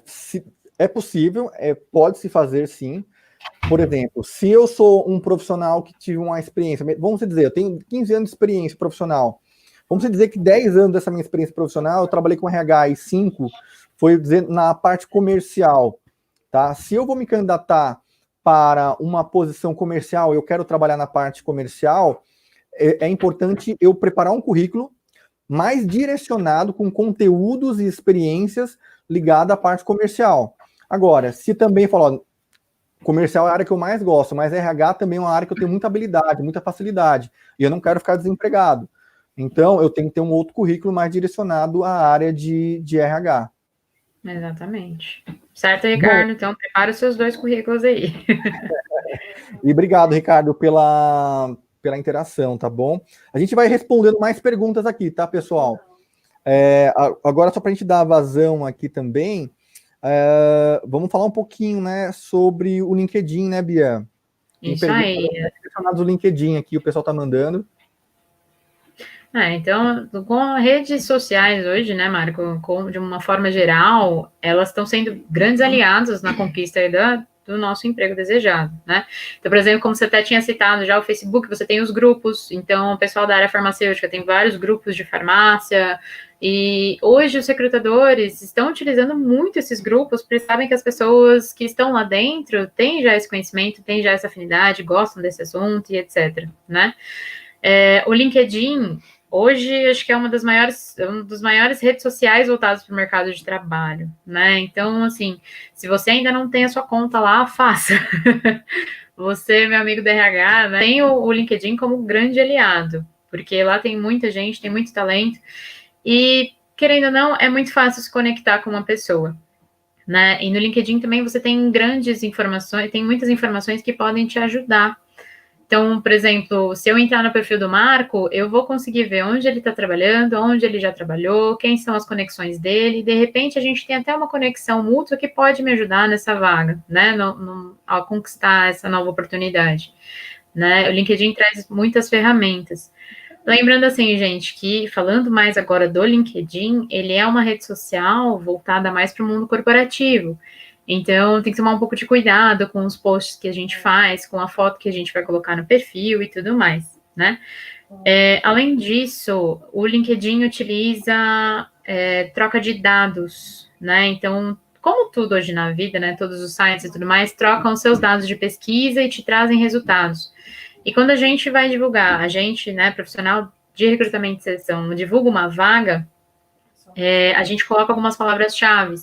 se é possível, pode-se fazer sim. Por exemplo, se eu sou um profissional que tive uma experiência, vamos dizer, eu tenho 15 anos de experiência profissional, vamos dizer que 10 anos dessa minha experiência profissional, eu trabalhei com RH e 5 foi dizer, na parte comercial, tá? Se eu vou me candidatar para uma posição comercial, eu quero trabalhar na parte comercial, é importante eu preparar um currículo mais direcionado com conteúdos e experiências ligadas à parte comercial. Agora, se também falar, comercial é a área que eu mais gosto, mas RH também é uma área que eu tenho muita habilidade, muita facilidade, e eu não quero ficar desempregado. Então, eu tenho que ter um outro currículo mais direcionado à área de RH. Exatamente. Certo, Ricardo? Bom, então, prepara os seus 2 currículos aí. E obrigado, Ricardo, pela interação, tá bom? A gente vai respondendo mais perguntas aqui, tá, pessoal? Agora, só para a gente dar vazão aqui também, vamos falar um pouquinho, né, sobre o LinkedIn, né, Bia? Isso aí. Do LinkedIn aqui, o pessoal tá mandando. Então, com redes sociais hoje, né, Marco, de uma forma geral, elas estão sendo grandes aliados na conquista do nosso emprego desejado, né? Então, por exemplo, como você até tinha citado já o Facebook, você tem os grupos, então o pessoal da área farmacêutica tem vários grupos de farmácia, e hoje os recrutadores estão utilizando muito esses grupos, porque sabem que as pessoas que estão lá dentro têm já esse conhecimento, têm já essa afinidade, gostam desse assunto e etc, né? O LinkedIn, hoje, acho que é um dos maiores redes sociais voltados para o mercado de trabalho, né? Então, assim, se você ainda não tem a sua conta lá, faça. Você, meu amigo do RH, né, tem o LinkedIn como grande aliado, porque lá tem muita gente, tem muito talento, e, querendo ou não, é muito fácil se conectar com uma pessoa, né? E no LinkedIn também você tem grandes informações, tem muitas informações que podem te ajudar. Então, por exemplo, se eu entrar no perfil do Marco, eu vou conseguir ver onde ele está trabalhando, onde ele já trabalhou, quem são as conexões dele, e de repente a gente tem até uma conexão mútua que pode me ajudar nessa vaga, né, a conquistar essa nova oportunidade, né? O LinkedIn traz muitas ferramentas. Lembrando assim, gente, que falando mais agora do LinkedIn, ele é uma rede social voltada mais para o mundo corporativo. Então, tem que tomar um pouco de cuidado com os posts que a gente faz, com a foto que a gente vai colocar no perfil e tudo mais, né? Além disso, o LinkedIn utiliza troca de dados, né? Então, como tudo hoje na vida, né? Todos os sites e tudo mais trocam seus dados de pesquisa e te trazem resultados. E quando a gente vai divulgar, a gente, né, profissional de recrutamento e seleção, divulga uma vaga, a gente coloca algumas palavras-chave.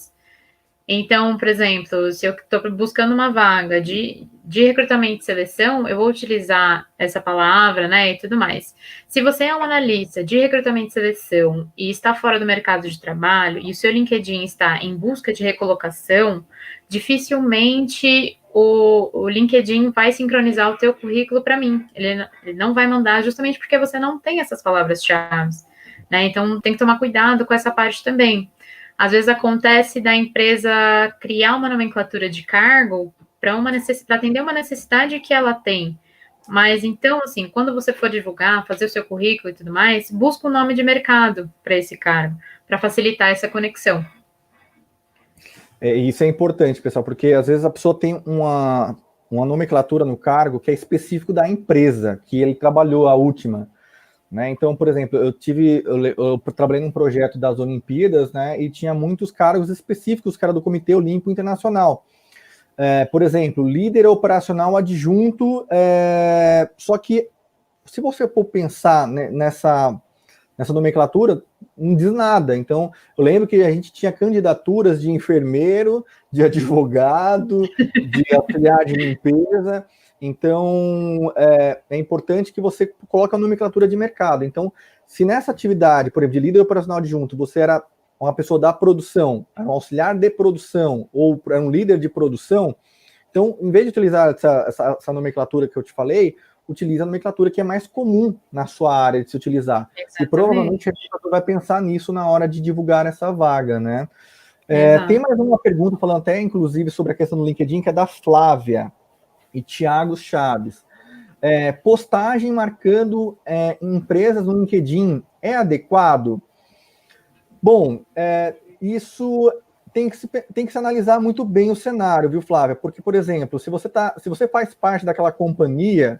Então, por exemplo, se eu estou buscando uma vaga de recrutamento e seleção, eu vou utilizar essa palavra, né, e tudo mais. Se você é um analista de recrutamento e seleção e está fora do mercado de trabalho e o seu LinkedIn está em busca de recolocação, dificilmente o LinkedIn vai sincronizar o teu currículo para mim. Ele não vai mandar justamente porque você não tem essas palavras-chave, né? Então, tem que tomar cuidado com essa parte também. Às vezes acontece da empresa criar uma nomenclatura de cargo para atender uma necessidade que ela tem. Mas então, assim, quando você for divulgar, fazer o seu currículo e tudo mais, busca um nome de mercado para esse cargo, para facilitar essa conexão. Isso é importante, pessoal, porque às vezes a pessoa tem uma nomenclatura no cargo que é específico da empresa que ele trabalhou, a última. Né? Então, por exemplo, eu trabalhei num projeto das Olimpíadas, né, e tinha muitos cargos específicos que era do Comitê Olímpico Internacional. Por exemplo, líder operacional adjunto, só que se você for pensar, né, nessa nomenclatura, não diz nada. Então, eu lembro que a gente tinha candidaturas de enfermeiro, de advogado, de auxiliar de limpeza. Então, é importante que você coloque a nomenclatura de mercado. Então, se nessa atividade, por exemplo, de líder operacional adjunto, você era uma pessoa da produção, era um auxiliar de produção, ou era um líder de produção, Então, em vez de utilizar essa nomenclatura que eu te falei, utiliza a nomenclatura que é mais comum na sua área de se utilizar. Exatamente. E provavelmente o recrutador vai pensar nisso na hora de divulgar essa vaga, né? Tem mais uma pergunta, falando até, inclusive, sobre a questão do LinkedIn, que é da Flávia e Thiago Chaves. Postagem marcando empresas no LinkedIn é adequado? Bom, isso tem que se analisar muito bem o cenário, viu, Flávia? Porque, por exemplo, se você faz parte daquela companhia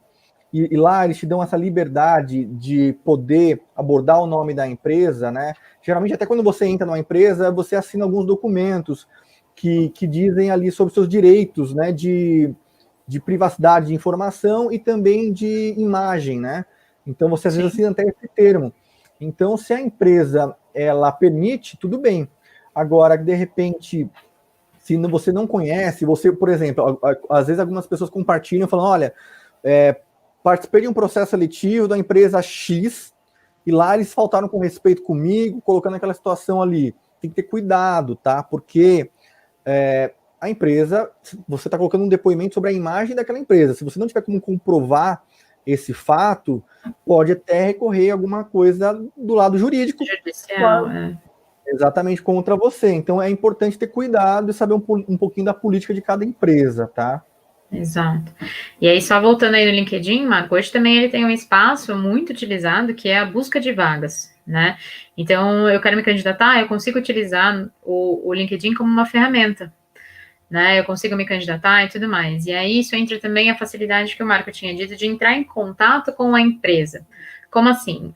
e lá eles te dão essa liberdade de poder abordar o nome da empresa, né? Geralmente, até quando você entra numa empresa, você assina alguns documentos que dizem ali sobre seus direitos, né? De privacidade de informação e também de imagem, né? Então, você às vezes assina até esse termo. Então, se a empresa ela permite, tudo bem. Agora, de repente, se você não conhece, você, por exemplo, às vezes algumas pessoas compartilham, falando, olha, participei de um processo seletivo da empresa X, e lá eles faltaram com respeito comigo, colocando aquela situação ali. Tem que ter cuidado, tá? Porque a empresa, você está colocando um depoimento sobre a imagem daquela empresa. Se você não tiver como comprovar esse fato, pode até recorrer a alguma coisa do lado jurídico. Judicial, exatamente contra você. Então é importante ter cuidado e saber um pouquinho da política de cada empresa, tá? Exato. E aí, só voltando aí no LinkedIn, Marco, hoje também ele tem um espaço muito utilizado que é a busca de vagas, né? Então, eu quero me candidatar, eu consigo utilizar o LinkedIn como uma ferramenta, né? Eu consigo me candidatar e tudo mais. E aí, isso entra também a facilidade que o Marco tinha dito de entrar em contato com a empresa. Como assim?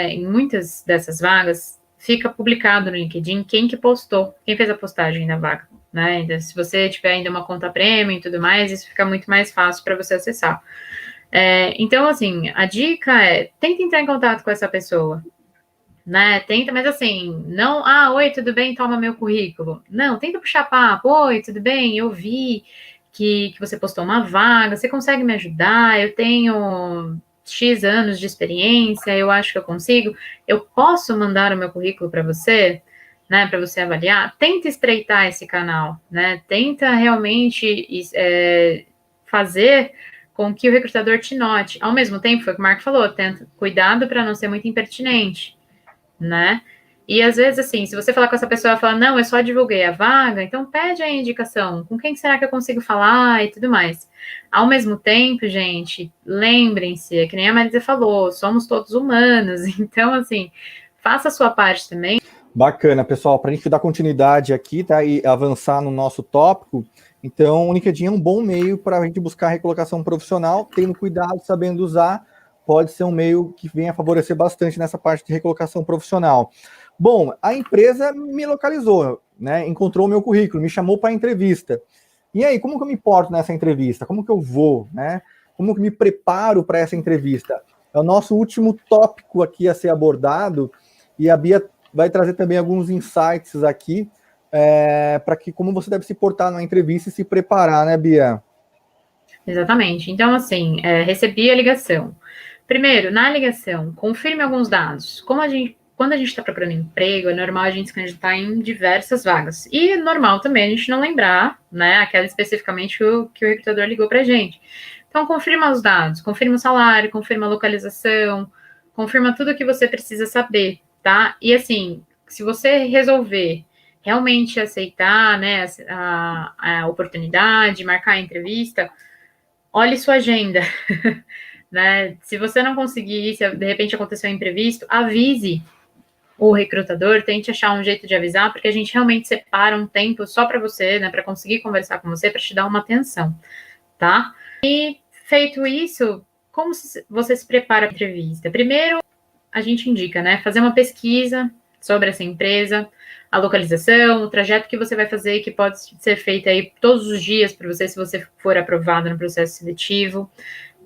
Em muitas dessas vagas, fica publicado no LinkedIn quem que postou, quem fez a postagem da vaga, né? Então, se você tiver ainda uma conta premium e tudo mais, isso fica muito mais fácil para você acessar. Então, assim, a dica tenta entrar em contato com essa pessoa, né? Tenta, mas assim, não, oi, tudo bem, toma meu currículo. Não, tenta puxar papo, oi, tudo bem, eu vi que você postou uma vaga, você consegue me ajudar? Eu tenho X anos de experiência, eu acho que eu consigo, eu posso mandar o meu currículo para você, né, para você avaliar? Tenta estreitar esse canal, né, tenta realmente fazer com que o recrutador te note. Ao mesmo tempo, foi o que o Marco falou, tenta cuidado para não ser muito impertinente, né? E às vezes, assim, se você falar com essa pessoa e falar, não, eu só divulguei a vaga, então pede a indicação, com quem será que eu consigo falar e tudo mais. Ao mesmo tempo, gente, lembrem-se, é que nem a Marisa falou, somos todos humanos, então, assim, faça a sua parte também. Bacana, pessoal, para a gente dar continuidade aqui, tá, e avançar no nosso tópico, então o LinkedIn é um bom meio para a gente buscar recolocação profissional, tendo cuidado, sabendo usar, pode ser um meio que venha favorecer bastante nessa parte de recolocação profissional. Bom, a empresa me localizou, né? Encontrou o meu currículo, me chamou para a entrevista. E aí, como que eu me porto nessa entrevista? Como que eu vou, né? Como que me preparo para essa entrevista? É o nosso último tópico aqui a ser abordado, e a Bia vai trazer também alguns insights aqui para que como você deve se portar na entrevista e se preparar, né, Bia? Exatamente. Então, assim, recebi a ligação. Primeiro, na ligação, confirme alguns dados. Quando a gente está procurando emprego, é normal a gente se candidatar em diversas vagas. E é normal também a gente não lembrar, né, aquela especificamente que o recrutador ligou para a gente. Então, confirma os dados, confirma o salário, confirma a localização, confirma tudo o que você precisa saber, tá? E assim, se você resolver realmente aceitar, né, a oportunidade, marcar a entrevista, olhe sua agenda, né? Se você não conseguir, se de repente aconteceu um imprevisto, avise o recrutador, tente achar um jeito de avisar, porque a gente realmente separa um tempo só para você, né, para conseguir conversar com você, para te dar uma atenção, tá? E feito isso, como você se prepara para a entrevista? Primeiro, a gente indica, né, fazer uma pesquisa sobre essa empresa, a localização, o trajeto que você vai fazer, que pode ser feito aí todos os dias para você, se você for aprovado no processo seletivo,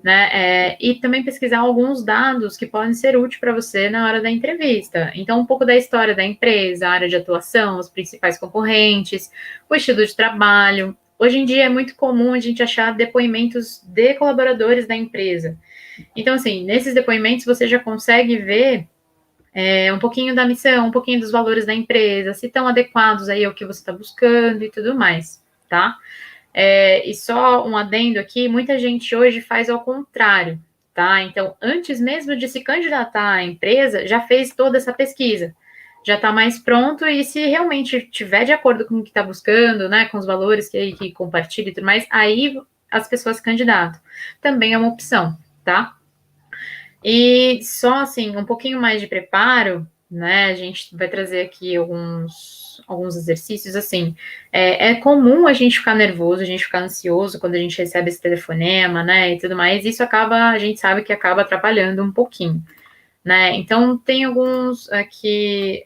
né? E também pesquisar alguns dados que podem ser úteis para você na hora da entrevista. Então, um pouco da história da empresa, a área de atuação, os principais concorrentes, o estilo de trabalho. Hoje em dia é muito comum a gente achar depoimentos de colaboradores da empresa. Então, assim, nesses depoimentos você já consegue ver um pouquinho da missão, um pouquinho dos valores da empresa, se estão adequados aí ao que você está buscando e tudo mais, tá? E só um adendo aqui, muita gente hoje faz ao contrário, tá? Então, antes mesmo de se candidatar à empresa, já fez toda essa pesquisa, já está mais pronto, e se realmente tiver de acordo com o que está buscando, né, com os valores que compartilha e tudo mais, aí as pessoas se candidatam. Também é uma opção, tá? E só assim, um pouquinho mais de preparo, né? A gente vai trazer aqui alguns exercícios assim. É comum a gente ficar nervoso, a gente ficar ansioso quando a gente recebe esse telefonema, né? E tudo mais. Isso acaba, a gente sabe que acaba atrapalhando um pouquinho, né? Então tem alguns aqui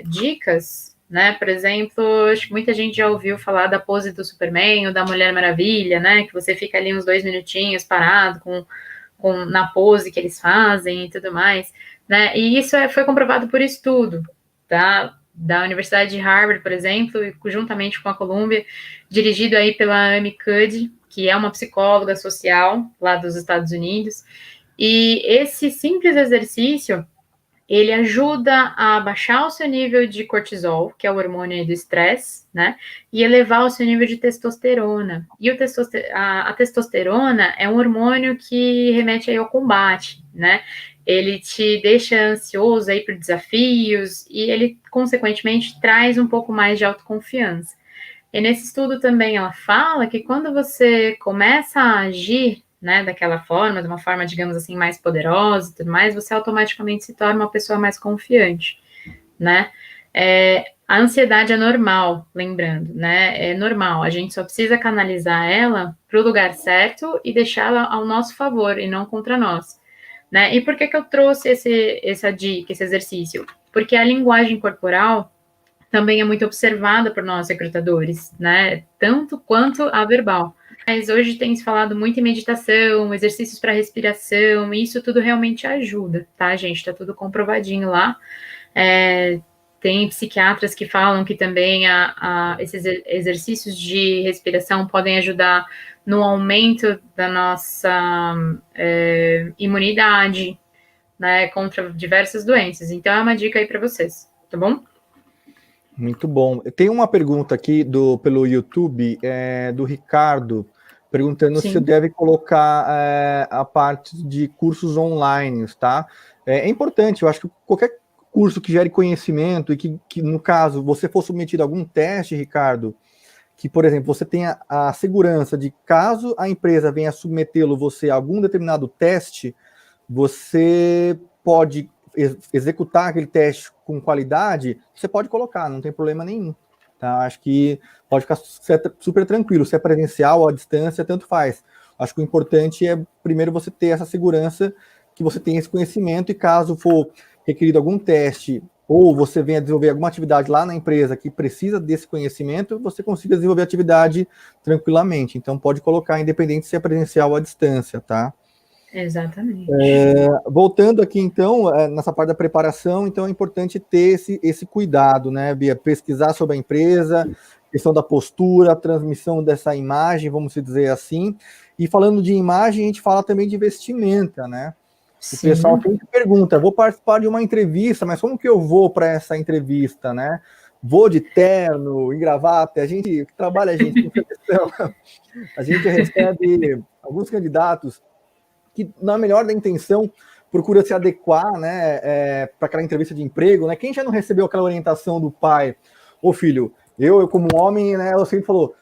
dicas, né? Por exemplo, acho que muita gente já ouviu falar da pose do Superman ou da Mulher Maravilha, né? Que você fica ali uns 2 minutinhos parado na pose que eles fazem e tudo mais, né? E isso foi comprovado por estudo, tá? Da Universidade de Harvard, por exemplo, e juntamente com a Columbia, dirigido aí pela Amy Cuddy, que é uma psicóloga social lá dos Estados Unidos. E esse simples exercício, ele ajuda a baixar o seu nível de cortisol, que é o hormônio do estresse, né? E elevar o seu nível de testosterona. E a testosterona é um hormônio que remete aí ao combate, né? Ele te deixa ansioso aí por desafios e ele, consequentemente, traz um pouco mais de autoconfiança. E nesse estudo também ela fala que quando você começa a agir, né, daquela forma, de uma forma, digamos assim, mais poderosa e tudo mais, você automaticamente se torna uma pessoa mais confiante, né? A ansiedade é normal, lembrando, né? É normal, a gente só precisa canalizar ela para o lugar certo e deixá-la ao nosso favor e não contra nós, né? E por que eu trouxe essa dica, esse exercício? Porque a linguagem corporal também é muito observada por nós recrutadores, né? Tanto quanto a verbal. Mas hoje tem se falado muito em meditação, exercícios para respiração, e isso tudo realmente ajuda, tá, gente? Tá tudo comprovadinho lá. Tem psiquiatras que falam que também esses exercícios de respiração podem ajudar no aumento da nossa imunidade, né, contra diversas doenças. Então, é uma dica aí para vocês, tá bom? Muito bom. Tem uma pergunta aqui pelo YouTube, do Ricardo, perguntando se deve colocar a parte de cursos online, tá? É importante, eu acho que qualquer curso que gere conhecimento e que no caso, você for submetido a algum teste, Ricardo, que, por exemplo, você tenha a segurança de, caso a empresa venha submetê-lo você a algum determinado teste, você pode executar aquele teste com qualidade, você pode colocar, não tem problema nenhum. Tá? Acho que pode ficar super tranquilo, se é presencial ou à distância, tanto faz. Acho que o importante é, primeiro, você ter essa segurança, que você tenha esse conhecimento, e caso for requerido algum teste, ou você venha desenvolver alguma atividade lá na empresa que precisa desse conhecimento, você consiga desenvolver a atividade tranquilamente. Então, pode colocar, independente se é presencial ou à distância, tá? Exatamente. Voltando aqui, então, nessa parte da preparação, então é importante ter esse cuidado, né, Bia? Pesquisar sobre a empresa, questão da postura, a transmissão dessa imagem, vamos dizer assim. E falando de imagem, a gente fala também de vestimenta, né? Sim. O pessoal sempre pergunta, vou participar de uma entrevista, mas como que eu vou para essa entrevista, né? Vou de terno, em gravata, a gente que trabalha, com seleção, a gente recebe alguns candidatos que, na melhor da intenção, procura se adequar, né, para aquela entrevista de emprego, né? Quem já não recebeu aquela orientação do pai, ô filho, eu como homem, né, ela sempre falou,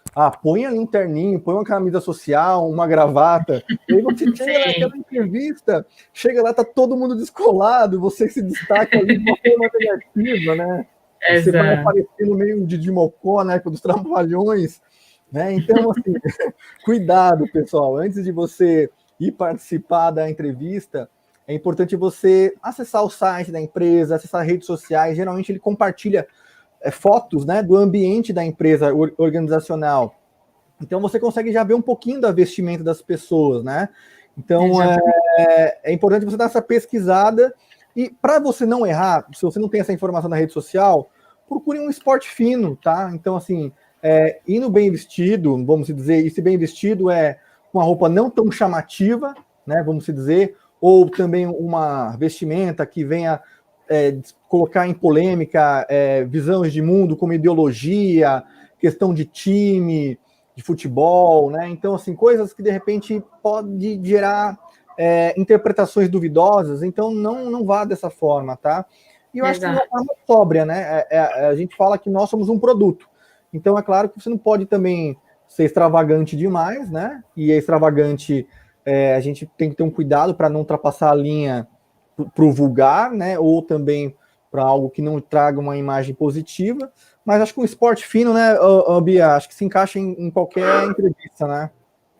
põe ali um terninho, põe uma camisa social, uma gravata, e aí você chega naquela entrevista, chega lá, tá todo mundo descolado, você se destaca ali de uma forma negativa, né? Você vai aparecer no meio de Mocó, né, dos trabalhões, né? Então, assim, cuidado, pessoal, antes de você ir participar da entrevista, é importante você acessar o site da empresa, acessar redes sociais. Geralmente ele compartilha fotos, né, do ambiente da empresa organizacional. Então você consegue já ver um pouquinho da vestimenta das pessoas, né? Então é importante você dar essa pesquisada, e para você não errar, se você não tem essa informação na rede social, procure um esporte fino, tá? Então, assim, indo bem vestido, vamos dizer, e se bem vestido é uma roupa não tão chamativa, né, vamos dizer, ou também uma vestimenta que venha colocar em polêmica visões de mundo como ideologia, questão de time, de futebol, né? Então, assim, coisas que de repente pode gerar interpretações duvidosas, então não vá dessa forma, tá? E eu acho que de uma forma sóbria, né? A gente fala que nós somos um produto. Então, é claro que você não pode também ser extravagante demais, né? E extravagante, a gente tem que ter um cuidado para não ultrapassar a linha para o vulgar, né? Ou também para algo que não traga uma imagem positiva. Mas acho que o esporte fino, né, Bia, acho que se encaixa em qualquer entrevista, né?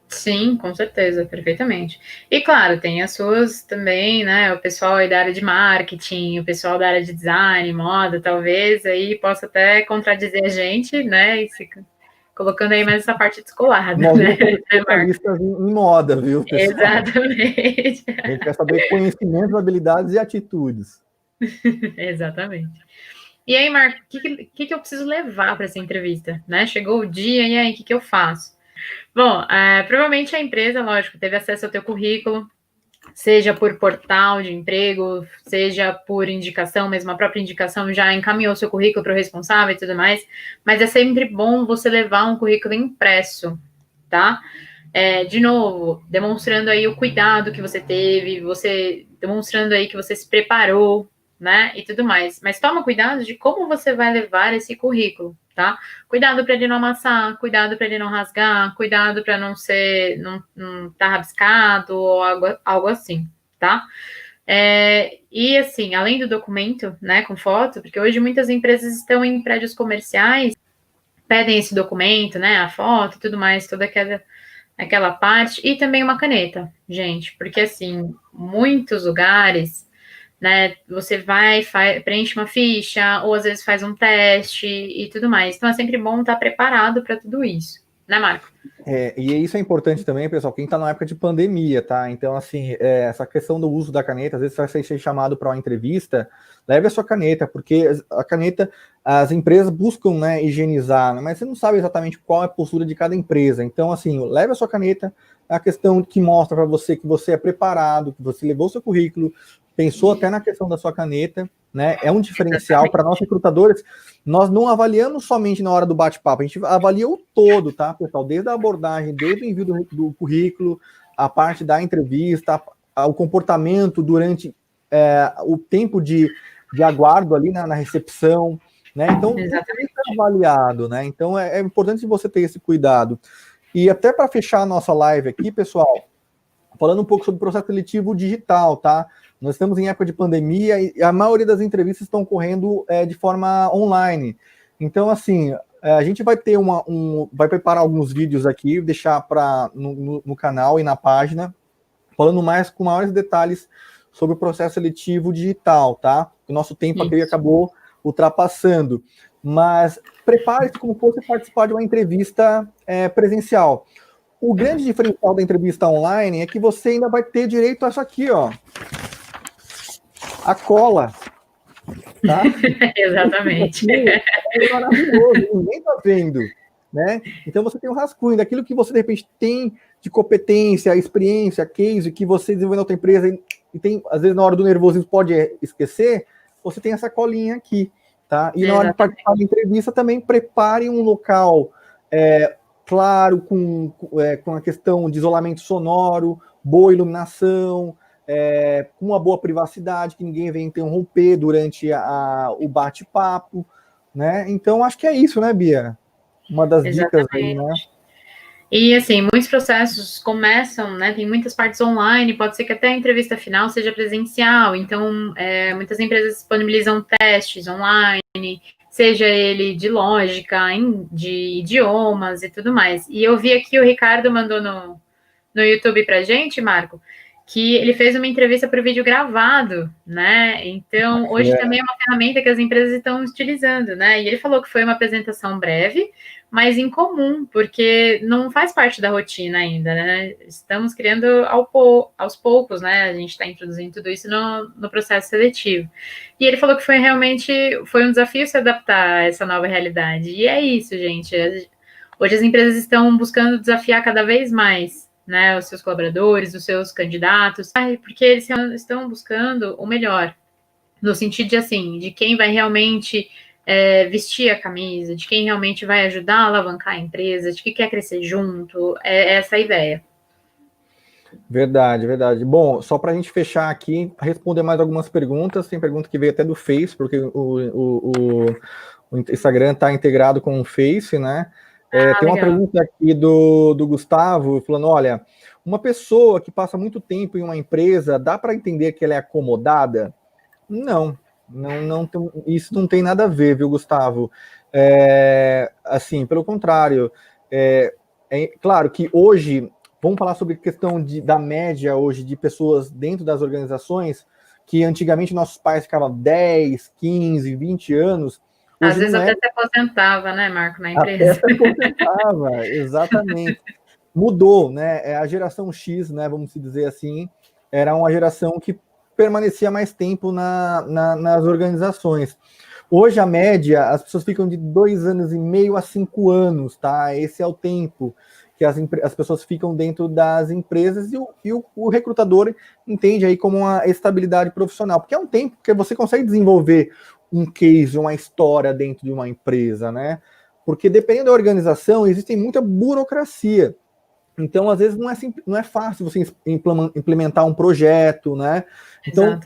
Sim, com certeza, perfeitamente. E claro, tem as suas também, né? O pessoal aí da área de marketing, o pessoal da área de design, moda, talvez aí possa até contradizer a gente, né? E se colocando aí mais essa parte descolada, Nós né? não somos especialistas em moda, viu, pessoal? Exatamente. A gente quer saber conhecimentos, habilidades e atitudes. Exatamente. E aí, Marco, o que eu preciso levar para essa entrevista, né? Chegou o dia, e aí, o que eu faço? Bom, provavelmente a empresa, lógico, teve acesso ao teu currículo, seja por portal de emprego, seja por indicação, mesmo a própria indicação já encaminhou seu currículo para o responsável e tudo mais, mas é sempre bom você levar um currículo impresso, tá? De novo, demonstrando aí o cuidado que você teve, você demonstrando aí que você se preparou, né, e tudo mais. Mas toma cuidado de como você vai levar esse currículo, tá? Cuidado para ele não amassar, cuidado para ele não rasgar, cuidado para não tá rabiscado ou algo assim, tá? E assim, além do documento, né, com foto, porque hoje muitas empresas estão em prédios comerciais, pedem esse documento, né, a foto e tudo mais, toda aquela parte, e também uma caneta, gente, porque assim, muitos lugares, né, você vai, preenche uma ficha, ou às vezes faz um teste e tudo mais. Então é sempre bom estar preparado para tudo isso, né, Marco? E isso é importante também, pessoal, quem está na época de pandemia, tá? Então, assim, essa questão do uso da caneta, às vezes você vai ser chamado para uma entrevista, leve a sua caneta, porque a caneta, as empresas buscam, né, higienizar, né, mas você não sabe exatamente qual é a postura de cada empresa. Então, assim, leve a sua caneta, é a questão que mostra para você que você é preparado, que você levou seu currículo, pensou até na questão da sua caneta, né? É um diferencial para nós recrutadores. Nós não avaliamos somente na hora do bate-papo, a gente avalia o todo, tá, pessoal? Desde a abordagem, desde o envio do currículo, a parte da entrevista, o comportamento durante o tempo de aguardo ali na recepção, né? Então, tudo isso é avaliado, né? Então, é importante você ter esse cuidado. E até para fechar a nossa live aqui, pessoal, falando um pouco sobre o processo seletivo digital, tá? Nós estamos em época de pandemia e a maioria das entrevistas estão ocorrendo de forma online. Então, assim, a gente vai ter vai preparar alguns vídeos aqui, deixar no canal e na página, falando com maiores detalhes sobre o processo seletivo digital, tá? O nosso tempo aqui acabou ultrapassando. Mas prepare-se como se fosse participar de uma entrevista presencial. O grande diferencial da entrevista online é que você ainda vai ter direito a isso aqui, ó. A cola. Tá? Exatamente. É maravilhoso, ninguém tá vendo, né? Então você tem um rascunho daquilo que você de repente tem de competência, experiência, case que você desenvolveu na outra empresa e tem, às vezes na hora do nervosismo pode esquecer, você tem essa colinha aqui, tá? E na hora de participar da entrevista também prepare um local claro, com a questão de isolamento sonoro, boa iluminação, com uma boa privacidade, que ninguém venha interromper durante o bate-papo, né? Então, acho que é isso, né, Bia? Uma das dicas aí, né? E, assim, muitos processos começam, né, tem muitas partes online, pode ser que até a entrevista final seja presencial, então, muitas empresas disponibilizam testes online, seja ele de lógica, de idiomas e tudo mais. E eu vi aqui, o Ricardo mandou no YouTube pra gente, Marco, que ele fez uma entrevista por vídeo gravado, né? Então, hoje também é uma ferramenta que as empresas estão utilizando, né? E ele falou que foi uma apresentação breve, mas incomum, porque não faz parte da rotina ainda, né? Estamos criando aos poucos, né? A gente está introduzindo tudo isso no processo seletivo. E ele falou que foi um desafio se adaptar a essa nova realidade. E é isso, gente. Hoje as empresas estão buscando desafiar cada vez mais, né, os seus colaboradores, os seus candidatos, porque eles estão buscando o melhor, no sentido de, assim, de quem vai realmente vestir a camisa, de quem realmente vai ajudar a alavancar a empresa, de que quer crescer junto, é essa a ideia. Verdade, verdade. Bom, só para a gente fechar aqui, responder mais algumas perguntas. Tem pergunta que veio até do Face, porque o Instagram está integrado com o Face, né? Tem uma pergunta aqui do Gustavo, falando, olha, uma pessoa que passa muito tempo em uma empresa, dá para entender que ela é acomodada? Não, isso não tem nada a ver, viu, Gustavo? Assim, pelo contrário, claro que hoje, vamos falar sobre a questão da média hoje de pessoas dentro das organizações, que antigamente nossos pais ficavam 10, 15, 20 anos. Às vezes até se aposentava, né, Marco, na empresa. Até se aposentava, exatamente. Mudou, né? A geração X, né, vamos dizer assim, era uma geração que permanecia mais tempo nas organizações. Hoje, a média, as pessoas ficam de 2 anos e meio a 5 anos, tá? Esse é o tempo que as pessoas ficam dentro das empresas e o recrutador entende aí como uma estabilidade profissional, porque é um tempo que você consegue desenvolver um case, uma história dentro de uma empresa, né? Porque dependendo da organização, existe muita burocracia. Então, às vezes, não é fácil você implementar um projeto, né? Então,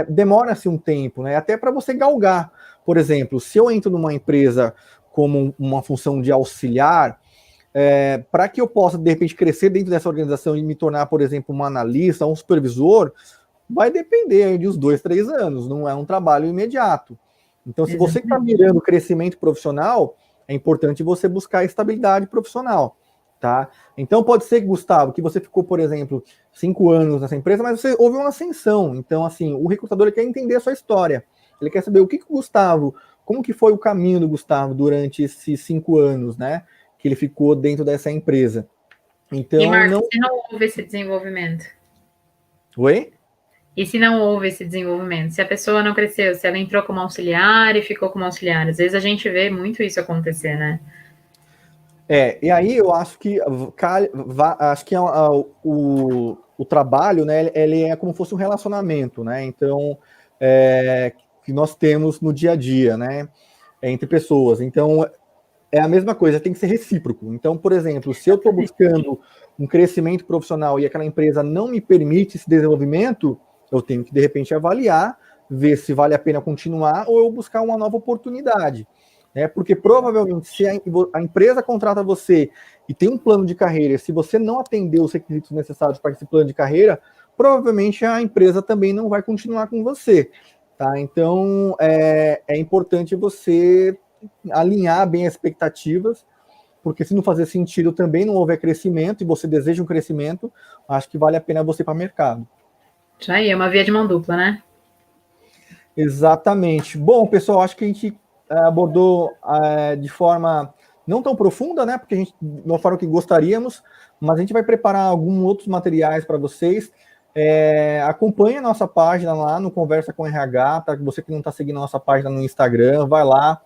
demora-se um tempo, né? Até para você galgar. Por exemplo, se eu entro numa empresa como uma função de auxiliar, para que eu possa, de repente, crescer dentro dessa organização e me tornar, por exemplo, um analista, um supervisor, vai depender de uns 2, 3 anos, não é um trabalho imediato. Então, se você está mirando crescimento profissional, é importante você buscar estabilidade profissional. Tá? Então pode ser, Gustavo, que você ficou, por exemplo, 5 anos nessa empresa, mas você houve uma ascensão. Então, assim, o recrutador quer entender a sua história. Ele quer saber o que o Gustavo, como que foi o caminho do Gustavo durante esses 5 anos, né? Que ele ficou dentro dessa empresa. Então, e, Marcos, se não houve esse desenvolvimento? Oi? E se não houve esse desenvolvimento? Se a pessoa não cresceu, se ela entrou como auxiliar e ficou como auxiliar, às vezes a gente vê muito isso acontecer, né? E aí eu acho que o trabalho, né, ele é como se fosse um relacionamento, né? Então, que nós temos no dia a dia, né? Entre pessoas. Então, é a mesma coisa, tem que ser recíproco. Então, por exemplo, se eu estou buscando um crescimento profissional e aquela empresa não me permite esse desenvolvimento, eu tenho que, de repente, avaliar, ver se vale a pena continuar ou eu buscar uma nova oportunidade. Porque provavelmente, se a empresa contrata você e tem um plano de carreira, se você não atender os requisitos necessários para esse plano de carreira, provavelmente a empresa também não vai continuar com você. Tá? Então, é importante você alinhar bem as expectativas, porque se não fazer sentido também não houver crescimento e você deseja um crescimento, acho que vale a pena você ir para o mercado. Isso aí, é uma via de mão dupla, né? Exatamente. Bom, pessoal, acho que a gente abordou de forma não tão profunda, né? Porque a gente não forma que gostaríamos, mas a gente vai preparar alguns outros materiais para vocês. Acompanhe a nossa página lá no Conversa com RH, tá? Você que não está seguindo a nossa página no Instagram, vai lá,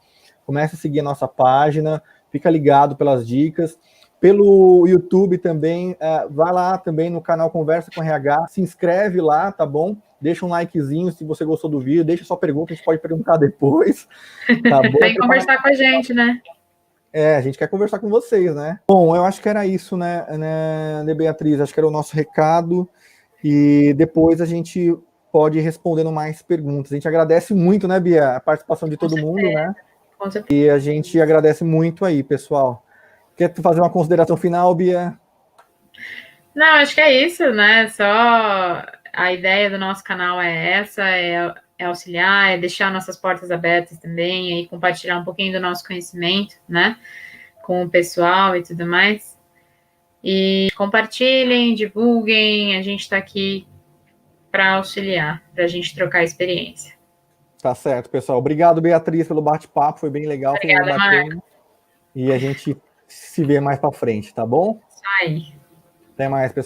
comece a seguir a nossa página, fica ligado pelas dicas. Pelo YouTube também, vai lá também no canal Conversa com RH, se inscreve lá, tá bom? Deixa um likezinho se você gostou do vídeo, deixa sua pergunta, a gente pode perguntar depois, tá bom? Vem conversar com a gente, né? A gente quer conversar com vocês, né? Bom, eu acho que era isso, né, Beatriz? Acho que era o nosso recado e depois a gente pode ir respondendo mais perguntas. A gente agradece muito, né, Bia, a participação de todo mundo, né? Com certeza. E a gente agradece muito aí, pessoal. Quer fazer uma consideração final, Bia? Não, acho que é isso, né? Só a ideia do nosso canal é essa, é auxiliar, é deixar nossas portas abertas também, e compartilhar um pouquinho do nosso conhecimento, né? Com o pessoal e tudo mais. E compartilhem, divulguem, a gente está aqui para auxiliar, para a gente trocar experiência. Tá certo, pessoal. Obrigado, Beatriz, pelo bate-papo, foi bem legal, Obrigada, foi bem bacana. E a gente se vê mais para frente, tá bom? Isso aí. Até mais, pessoal.